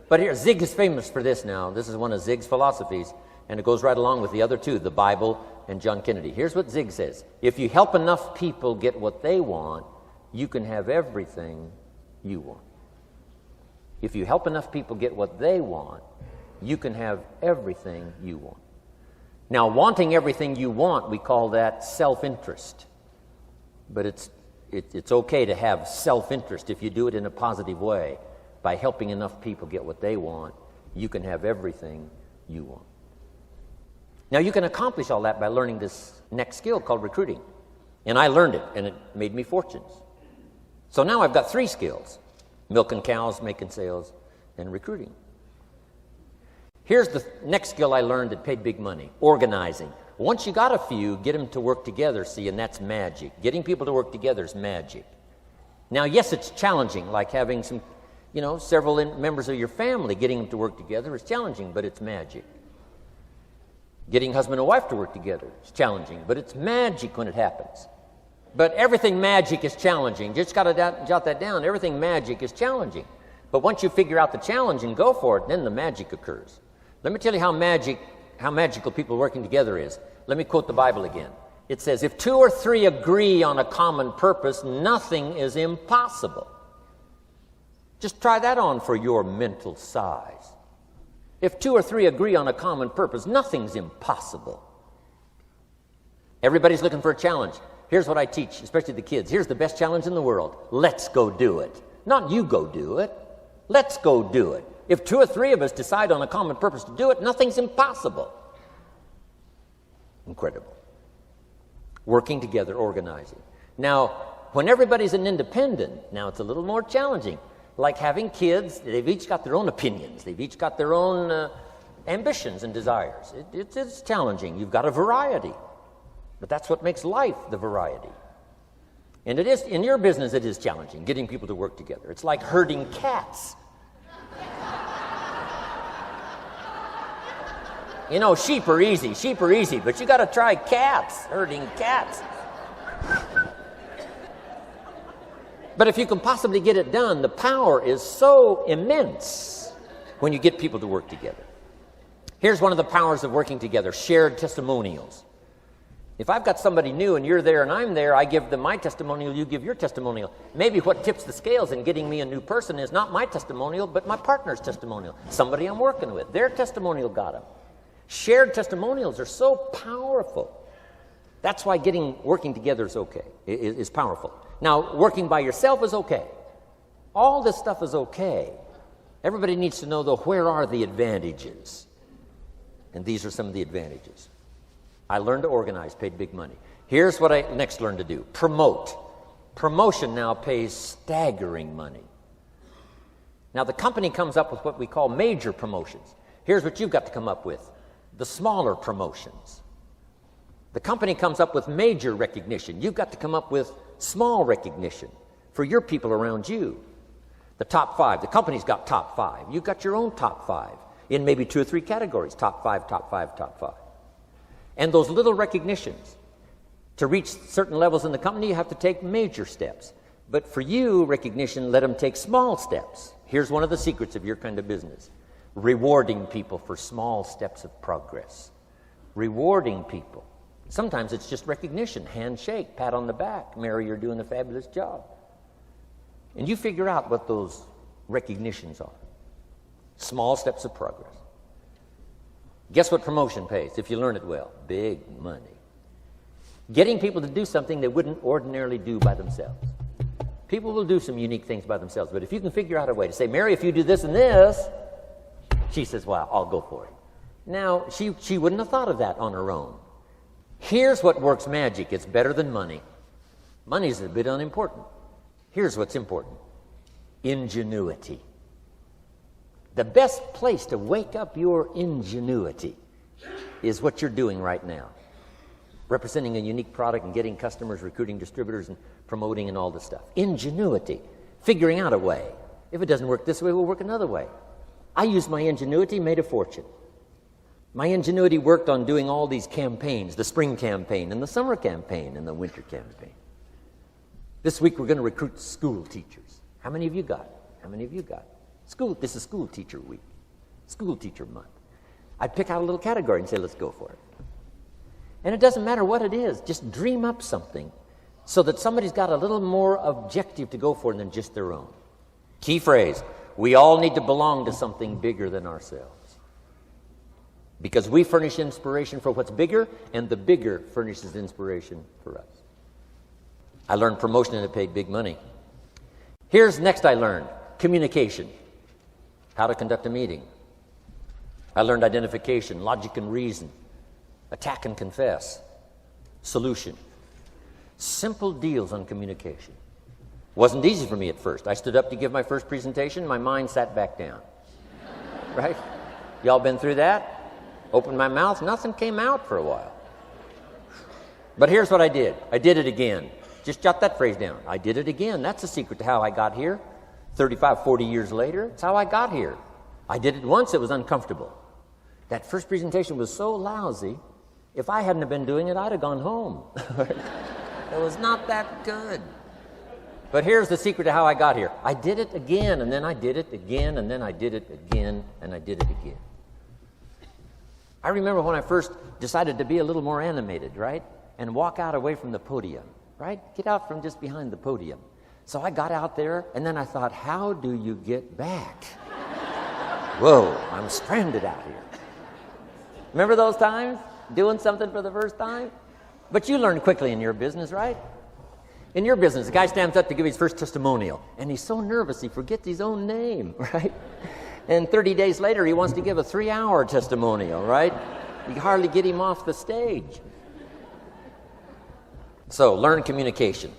But here, Zig is famous for this now. This is one of Zig's philosophies, and it goes right along with the other two, the Bible and John Kennedy. Here's what Zig says: if you help enough people get what they want, you can have everything you want. If you help enough people get what they want, you can have everything you want. Now, wanting everything you want, we call that self-interest. But it's okay to have self-interest if you do it in a positive way. By helping enough people get what they want, you can have everything you want. Now, you can accomplish all that by learning this next skill called recruiting. And I learned it, and it made me fortunes. So now I've got 3 skills: milking cows, making sales, and recruiting. Here's the next skill I learned that paid big money: organizing. Once you got a few, get them to work together, see, and that's magic. Getting people to work together is magic. Now, yes, it's challenging, like having several members of your family. Getting them to work together is challenging, but it's magic. Getting husband and wife to work together is challenging, but it's magic when it happens. But everything magic is challenging. Just got to jot that down. Everything magic is challenging. But once you figure out the challenge and go for it, then the magic occurs. Let me tell you how magical people working together is. Let me quote the Bible again. It says, if 2 or 3 agree on a common purpose, nothing is impossible. Just try that on for your mental size. If 2 or 3 agree on a common purpose, nothing's impossible. Everybody's looking for a challenge. Here's what I teach, especially the kids. Here's the best challenge in the world. Let's go do it. Not you go do it. Let's go do it. If 2 or 3 of us decide on a common purpose to do it, nothing's impossible. Incredible. Working together, organizing. Now, when everybody's an independent, now it's a little more challenging. Like having kids, they've each got their own opinions. They've each got their own ambitions and desires. It's challenging. You've got a variety. But that's what makes life the variety. And it is, in your business, it is challenging, getting people to work together. It's like herding cats. You know, sheep are easy, but you got to try cats, herding cats. But if you can possibly get it done, the power is so immense when you get people to work together. Here's one of the powers of working together: shared testimonials. If I've got somebody new and you're there and I'm there, I give them my testimonial, you give your testimonial. Maybe what tips the scales in getting me a new person is not my testimonial, but my partner's testimonial. Somebody I'm working with, their testimonial got them. Shared testimonials are so powerful. That's why working together is okay, is powerful. Now, working by yourself is okay. All this stuff is okay. Everybody needs to know, though, where are the advantages? And these are some of the advantages. I learned to organize, paid big money. Here's what I next learned to do: promote. Promotion now pays staggering money. Now, the company comes up with what we call major promotions. Here's what you've got to come up with: the smaller promotions. The company comes up with major recognition. You've got to come up with small recognition for your people around you. The top 5. The company's got top 5. You've got your own top 5 in maybe 2 or 3 categories: top 5, top 5, top 5. And those little recognitions, to reach certain levels in the company, you have to take major steps. But for you, recognition, let them take small steps. Here's one of the secrets of your kind of business: rewarding people for small steps of progress. Rewarding people. Sometimes it's just recognition, handshake, pat on the back. Mary, you're doing a fabulous job. And you figure out what those recognitions are. Small steps of progress. Guess what promotion pays if you learn it well? Big money. Getting people to do something they wouldn't ordinarily do by themselves. People will do some unique things by themselves, but if you can figure out a way to say, Mary, if you do this and this, she says, well, I'll go for it. Now, she wouldn't have thought of that on her own. Here's what works magic. It's better than money. Money's a bit unimportant. Here's what's important: ingenuity. The best place to wake up your ingenuity is what you're doing right now. Representing a unique product and getting customers, recruiting distributors, and promoting and all this stuff. Ingenuity. Figuring out a way. If it doesn't work this way, we'll work another way. I used my ingenuity, made a fortune. My ingenuity worked on doing all these campaigns: the spring campaign and the summer campaign and the winter campaign. This week we're going to recruit school teachers. How many of you got? How many of you got? This is school teacher week, school teacher month. I'd pick out a little category and say, let's go for it. And it doesn't matter what it is, just dream up something so that somebody's got a little more objective to go for than just their own. Key phrase: we all need to belong to something bigger than ourselves. Because we furnish inspiration for what's bigger, and the bigger furnishes inspiration for us. I learned promotion and it paid big money. Here's next I learned: communication. How to conduct a meeting. I learned identification, logic and reason, attack and confess, solution. Simple deals on communication. Wasn't easy for me at first. I stood up to give my first presentation, my mind sat back down. Right? Y'all been through that? Opened my mouth, nothing came out for a while. But here's what I did. I did it again. Just jot that phrase down. I did it again. That's the secret to how I got here. 35, 40 years later, it's how I got here. I did it once, it was uncomfortable. That first presentation was so lousy, if I hadn't have been doing it, I'd have gone home. It was not that good. But here's the secret to how I got here. I did it again, and then I did it again, and then I did it again, and I did it again. I remember when I first decided to be a little more animated, right? And walk out away from the podium, right? Get out from just behind the podium. So I got out there, and then I thought, how do you get back? Whoa, I'm stranded out here. Remember those times? Doing something for the first time? But you learn quickly in your business, right? In your business, the guy stands up to give his first testimonial, and he's so nervous he forgets his own name, right? And 30 days later, he wants to give a 3-hour testimonial, right? You hardly get him off the stage. So, learn communication.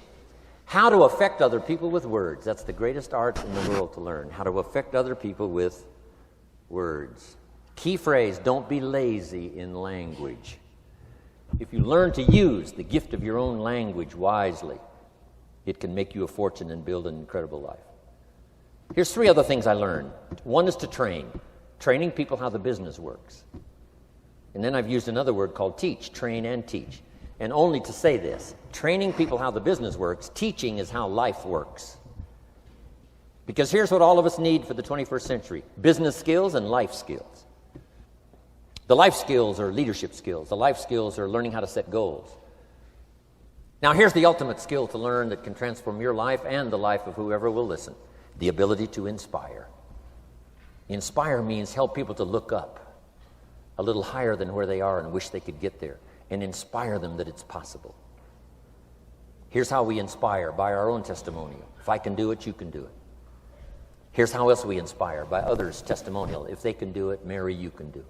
How to affect other people with words. That's the greatest art in the world to learn. How to affect other people with words. Key phrase: don't be lazy in language. If you learn to use the gift of your own language wisely, it can make you a fortune and build an incredible life. Here's 3 other things I learned. One is to train. Training people how the business works. And then I've used another word called teach, train and teach. And only to say this, training people how the business works, teaching is how life works. Because here's what all of us need for the 21st century: business skills and life skills. The life skills are leadership skills. The life skills are learning how to set goals. Now here's the ultimate skill to learn that can transform your life and the life of whoever will listen: the ability to inspire. Inspire means help people to look up a little higher than where they are and wish they could get there, and inspire them that it's possible. Here's how we inspire: by our own testimonial. If I can do it, you can do it. Here's how else we inspire: by others' testimonial. If they can do it, Mary, you can do it.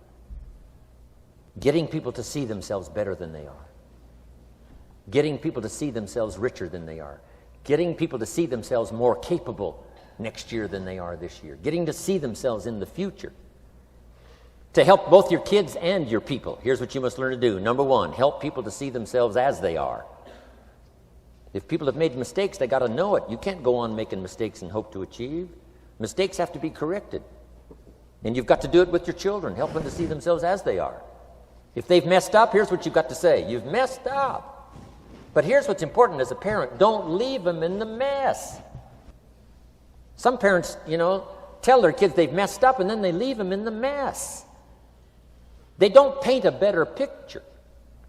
Getting people to see themselves better than they are. Getting people to see themselves richer than they are. Getting people to see themselves more capable next year than they are this year. Getting to see themselves in the future. To help both your kids and your people, here's what you must learn to do. Number 1, help people to see themselves as they are. If people have made mistakes, they got to know it. You can't go on making mistakes and hope to achieve. Mistakes have to be corrected. And you've got to do it with your children. Help them to see themselves as they are. If they've messed up, here's what you've got to say: you've messed up. But here's what's important as a parent: don't leave them in the mess. Some parents, tell their kids they've messed up and then they leave them in the mess. They don't paint a better picture.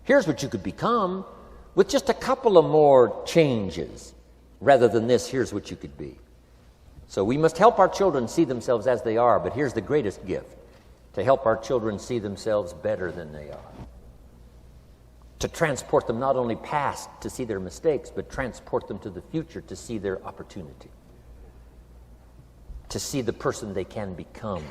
Here's what you could become with just a couple of more changes. Rather than this, here's what you could be. So we must help our children see themselves as they are, but here's the greatest gift: to help our children see themselves better than they are. To transport them not only past to see their mistakes, but transport them to the future to see their opportunity. To see the person they can become.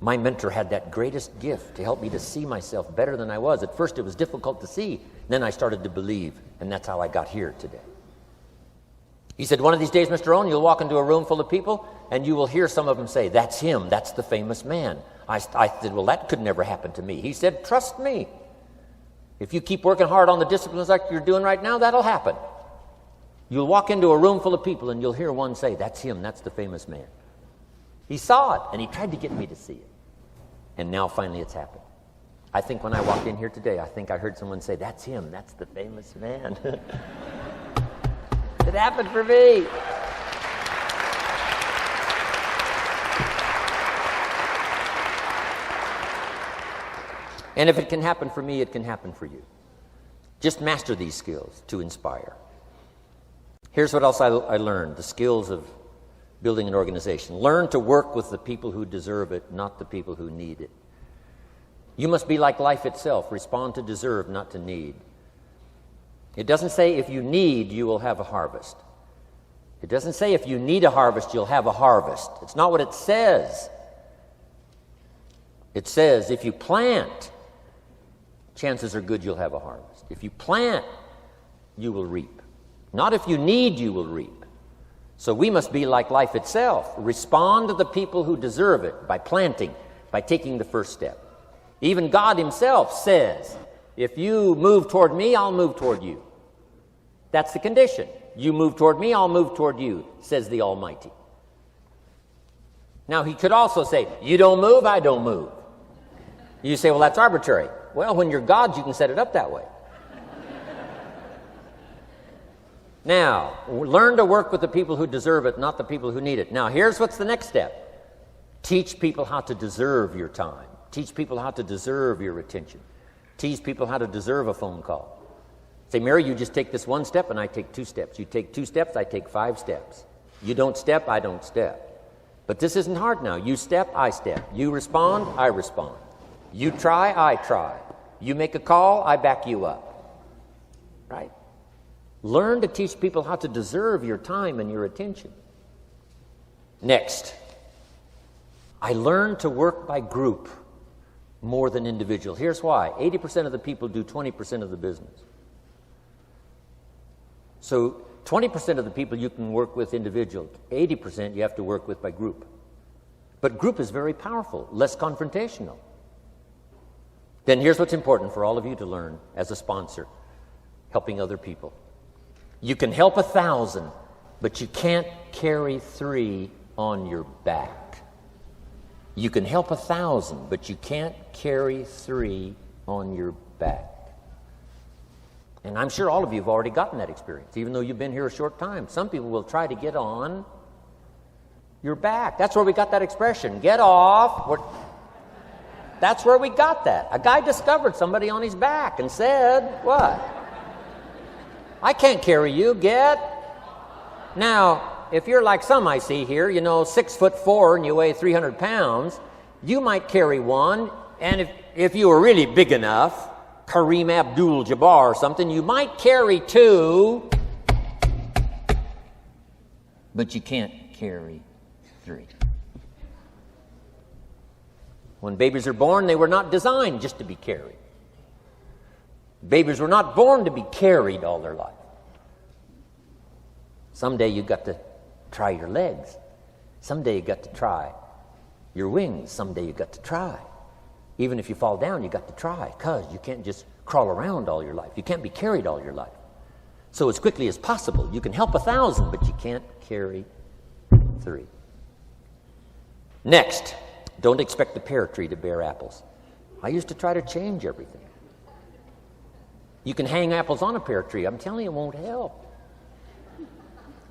My mentor had that greatest gift to help me to see myself better than I was. At first it was difficult to see. Then I started to believe, and that's how I got here today. He said, one of these days, Mr. Rohn, you'll walk into a room full of people, and you will hear some of them say, "That's him, that's the famous man." I said, well, that could never happen to me. He said, trust me. If you keep working hard on the disciplines like you're doing right now, that'll happen. You'll walk into a room full of people, and you'll hear one say, "That's him, that's the famous man." He saw it, and he tried to get me to see it. And now finally it's happened. I think when I walked in here today, I think I heard someone say, "That's him, that's the famous man." It happened for me. And if it can happen for me, it can happen for you. Just master these skills to inspire. Here's what else I learned: the skills of building an organization. Learn to work with the people who deserve it, not the people who need it. You must be like life itself. Respond to deserve, not to need. It doesn't say if you need, you will have a harvest. It doesn't say if you need a harvest, you'll have a harvest. It's not what it says. It says if you plant, chances are good you'll have a harvest. If you plant, you will reap. Not if you need, you will reap. So we must be like life itself. Respond to the people who deserve it by planting, by taking the first step. Even God himself says, if you move toward me, I'll move toward you. That's the condition. You move toward me, I'll move toward you, says the Almighty. Now, he could also say, you don't move, I don't move. You say, well, that's arbitrary. Well, when you're God, you can set it up that way. Now, learn to work with the people who deserve it, not the people who need it. Now, here's what's the next step. Teach people how to deserve your time. Teach people how to deserve your attention. Teach people how to deserve a phone call. Say, Mary, you just take this one step and I take 2 steps. You take 2 steps, I take 5 steps. You don't step, I don't step. But this isn't hard now. You step, I step. You respond, I respond. You try, I try. You make a call, I back you up. Right? Learn to teach people how to deserve your time and your attention. Next, I learned to work by group more than individual. Here's why. 80% of the people do 20% of the business. So 20% of the people you can work with individual. 80% you have to work with by group. But group is very powerful, less confrontational. Then here's what's important for all of you to learn as a sponsor, helping other people. You can help 1,000, but you can't carry 3 on your back. You can help 1,000, but you can't carry 3 on your back. And I'm sure all of you have already gotten that experience, even though you've been here a short time. Some people will try to get on your back. That's where we got that expression, get off. That's where we got that. A guy discovered somebody on his back and said, what? I can't carry you, get. Now, if you're like some I see here, 6'4" and you weigh 300 pounds, you might carry one, and if you were really big enough, Kareem Abdul-Jabbar or something, you might carry 2, but you can't carry 3. When babies are born, they were not designed just to be carried. Babies were not born to be carried all their life. Someday you got to try your legs. Someday you got to try your wings. Someday you got to try. Even if you fall down, you got to try, because you can't just crawl around all your life. You can't be carried all your life. So as quickly as possible, you can help 1,000, but you can't carry 3. Next, don't expect the pear tree to bear apples. I used to try to change everything. You can hang apples on a pear tree. I'm telling you, it won't help.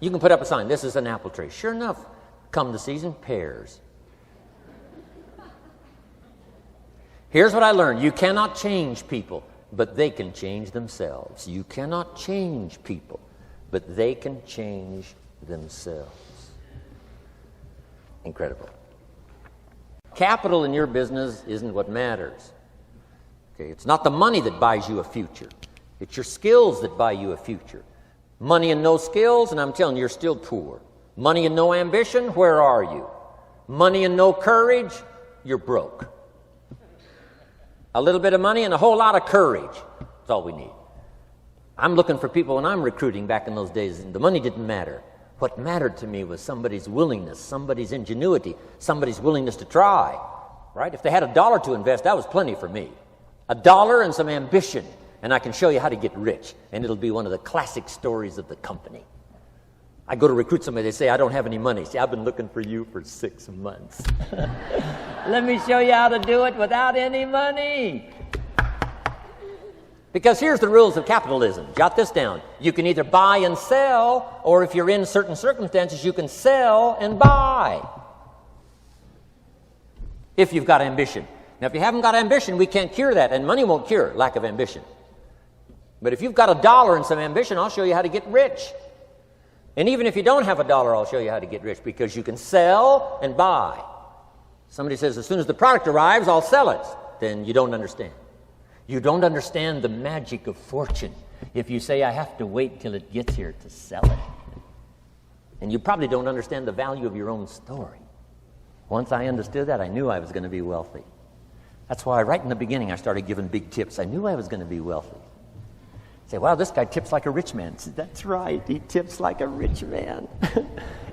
You can put up a sign, this is an apple tree. Sure enough, come the season, pears. Here's what I learned. You cannot change people, but they can change themselves. You cannot change people, but they can change themselves. Incredible. Capital in your business isn't what matters. Okay, it's not the money that buys you a future. It's your skills that buy you a future. Money and no skills, and I'm telling you, you're still poor. Money and no ambition, where are you? Money and no courage, you're broke. A little bit of money and a whole lot of courage. That's all we need. I'm looking for people when I'm recruiting back in those days, and the money didn't matter. What mattered to me was somebody's willingness, somebody's ingenuity, somebody's willingness to try. Right? If they had $1 to invest, that was plenty for me. $1 and some ambition, and I can show you how to get rich, and it'll be one of the classic stories of the company. I go to recruit somebody, they say, I don't have any money. See, I've been looking for you for 6 months. Let me show you how to do it without any money. Because here's the rules of capitalism. Jot this down. You can either buy and sell, or if you're in certain circumstances, you can sell and buy. If you've got ambition. Now, if you haven't got ambition, we can't cure that, and money won't cure lack of ambition. But if you've got $1 and some ambition, I'll show you how to get rich. And even if you don't have $1, I'll show you how to get rich, because you can sell and buy. Somebody says, as soon as the product arrives, I'll sell it. Then you don't understand. You don't understand the magic of fortune if you say, I have to wait till it gets here to sell it. And you probably don't understand the value of your own story. Once I understood that, I knew I was going to be wealthy. That's why right in the beginning I started giving big tips. I knew I was going to be wealthy. Say, wow, this guy tips like a rich man. Say, that's right, he tips like a rich man.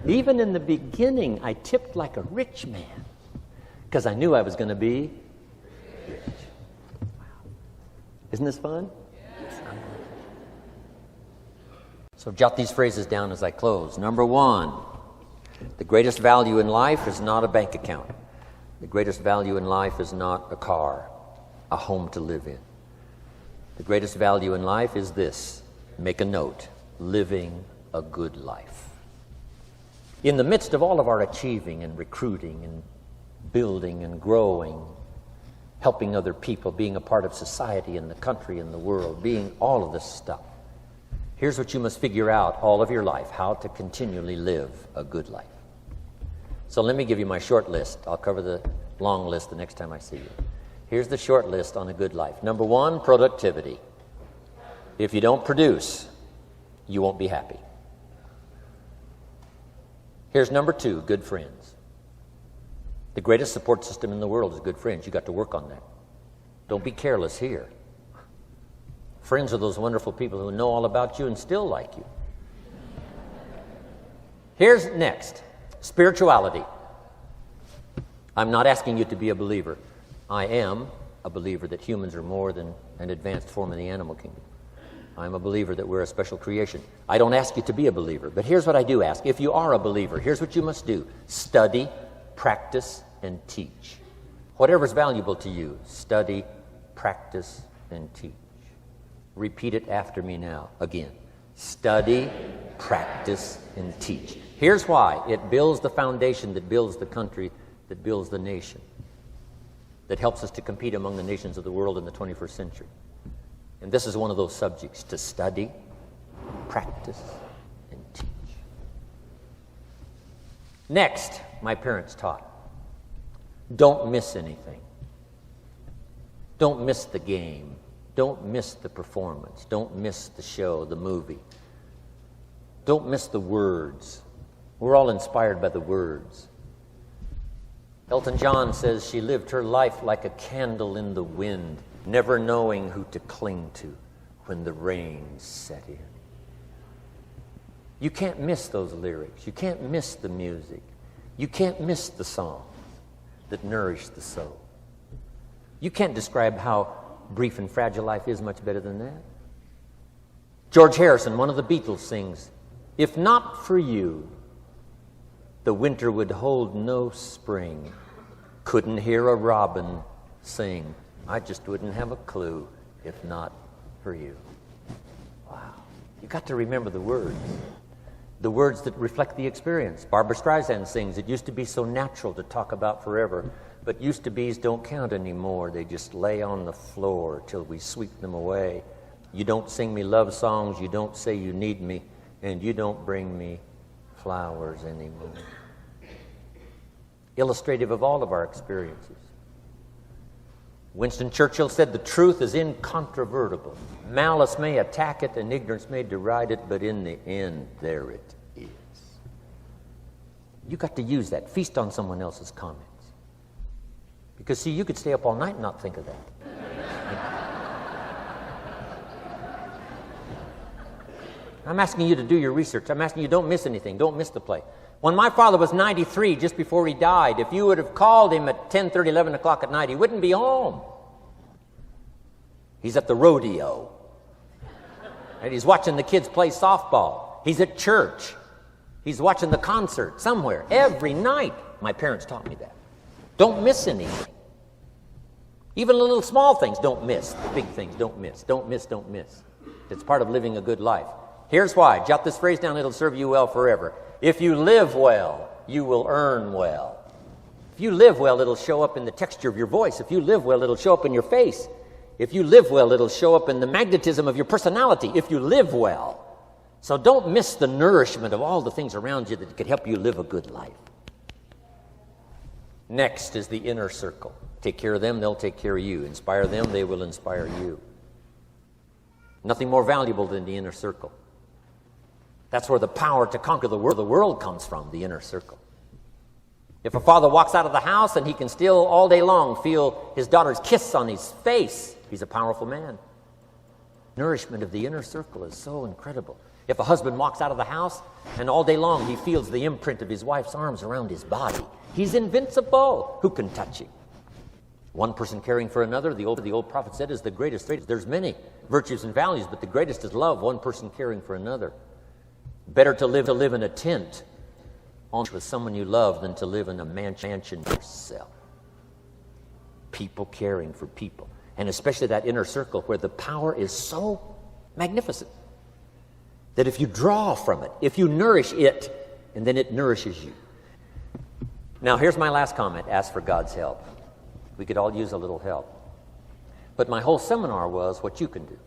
Even in the beginning, I tipped like a rich man because I knew I was going to be rich. Wow. Isn't this fun? Yes. So jot these phrases down as I close. Number 1, the greatest value in life is not a bank account. The greatest value in life is not a car, a home to live in. The greatest value in life is this. Make a note. Living a good life. In the midst of all of our achieving and recruiting and building and growing, helping other people, being a part of society and the country and the world, being all of this stuff, here's what you must figure out all of your life, how to continually live a good life. So let me give you my short list. I'll cover the long list the next time I see you. Here's the short list on a good life. Number 1, productivity. If you don't produce, you won't be happy. Here's number 2, good friends. The greatest support system in the world is good friends. You got to work on that. Don't be careless here. Friends are those wonderful people who know all about you and still like you. Here's next, spirituality. I'm not asking you to be a believer. I am, a believer that humans are more than an advanced form of the animal kingdom. I'm a believer that we're a special creation. I don't ask you to be a believer, but here's what I do ask. If you are a believer, here's what you must do. Study, practice, and teach. Whatever's valuable to you, study, practice, and teach. Repeat it after me now, again. Study, practice, and teach. Here's why. It builds the foundation that builds the country, that builds the nation, that helps us to compete among the nations of the world in the 21st century. And this is one of those subjects, to study, practice, and teach. Next, my parents taught, don't miss anything. Don't miss the game. Don't miss the performance. Don't miss the show, the movie. Don't miss the words. We're all inspired by the words. Elton John says she lived her life like a candle in the wind, never knowing who to cling to when the rain set in. You can't miss those lyrics. You can't miss the music. You can't miss the songs that nourish the soul. You can't describe how brief and fragile life is much better than that. George Harrison, one of the Beatles, sings, "If not for you, the winter would hold no spring. Couldn't hear a robin sing. I just wouldn't have a clue if not for you." Wow. You got to remember the words that reflect the experience. Barbra Streisand sings, "It used to be so natural to talk about forever, but used to be's don't count anymore. They just lay on the floor till we sweep them away. You don't sing me love songs, you don't say you need me, and you don't bring me flowers anymore." Illustrative of all of our experiences. Winston Churchill said, "The truth is incontrovertible. Malice may attack it and ignorance may deride it, but in the end, there it is." You got to use that. Feast on someone else's comments. Because, see, you could stay up all night and not think of that. I'm asking you to do your research. I'm asking you, don't miss anything. Don't miss the play. When my father was 93, just before he died, if you would have called him at 10:30, 11 o'clock at night, he wouldn't be home. He's at the rodeo. And he's watching the kids play softball. He's at church. He's watching the concert somewhere. Every night. My parents taught me that. Don't miss anything. Even the little small things, don't miss. The big things, don't miss. Don't miss, don't miss. It's part of living a good life. Here's why. Jot this phrase down. It'll serve you well forever. If you live well, you will earn well. If you live well, it'll show up in the texture of your voice. If you live well, it'll show up in your face. If you live well, it'll show up in the magnetism of your personality. If you live well. So don't miss the nourishment of all the things around you that could help you live a good life. Next is the inner circle. Take care of them, they'll take care of you. Inspire them, they will inspire you. Nothing more valuable than the inner circle. That's where the power to conquer the world comes from, the inner circle. If a father walks out of the house and he can still all day long feel his daughter's kiss on his face, he's a powerful man. Nourishment of the inner circle is so incredible. If a husband walks out of the house and all day long he feels the imprint of his wife's arms around his body, he's invincible. Who can touch him? One person caring for another, the old prophet said, is the greatest. There's many virtues and values, but the greatest is love, one person caring for another. Better to live in a tent with someone you love than to live in a mansion yourself. People caring for people. And especially that inner circle where the power is so magnificent that if you draw from it, if you nourish it, and then it nourishes you. Now, here's my last comment. Ask for God's help. We could all use a little help. But my whole seminar was what you can do.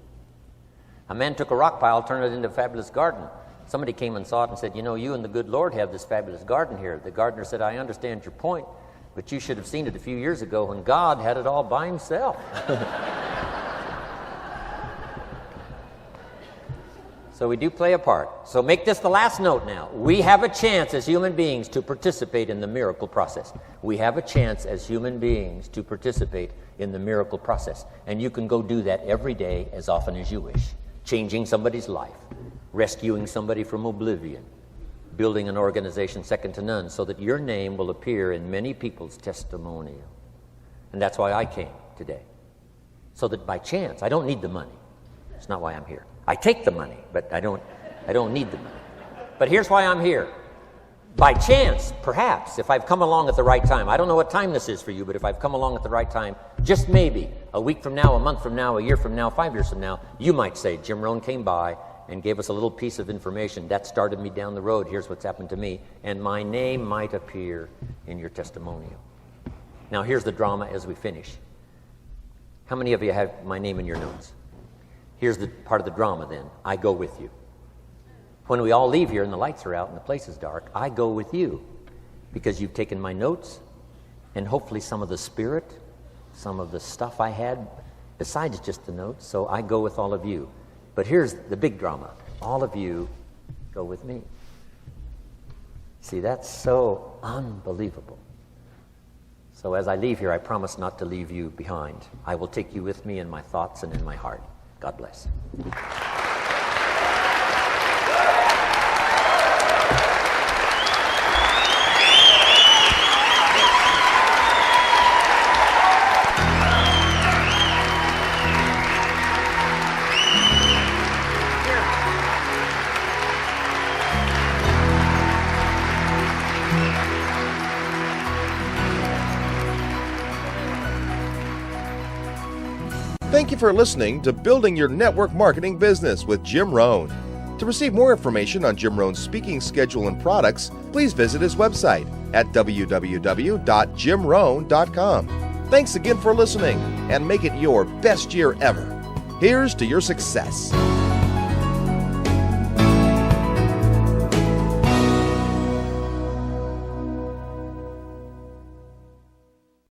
A man took a rock pile, turned it into a fabulous garden. Somebody came and saw it and said, you and the good Lord have this fabulous garden here. The gardener said, I understand your point, but you should have seen it a few years ago when God had it all by himself. So we do play a part. So make this the last note now. We have a chance as human beings to participate in the miracle process. We have a chance as human beings to participate in the miracle process. And you can go do that every day as often as you wish. Changing somebody's life. Rescuing somebody from oblivion, building an organization second to none so that your name will appear in many people's testimonial. And that's why I came today. so that by chance, I don't need the money. It's not why I'm here. I take the money, but I don't need the money. But here's why I'm here. By chance, perhaps, if I've come along at the right time, I don't know what time this is for you, but if I've come along at the right time, just maybe, a week from now, a month from now, a year from now, 5 years from now, you might say, Jim Rohn came by and gave us a little piece of information. That started me down the road. Here's what's happened to me. And my name might appear in your testimonial. Now, here's the drama as we finish. How many of you have my name in your notes? Here's the part of the drama then. I go with you. When we all leave here and the lights are out and the place is dark, I go with you because you've taken my notes and hopefully some of the spirit, some of the stuff I had besides just the notes. So I go with all of you. But here's the big drama. All of you go with me. See, that's so unbelievable. So as I leave here, I promise not to leave you behind. I will take you with me in my thoughts and in my heart. God bless. Thank you for listening to Building Your Network Marketing Business with Jim Rohn. To receive more information on Jim Rohn's speaking schedule and products, please visit his website at www.jimrohn.com. Thanks again for listening, and make it your best year ever. Here's to your success.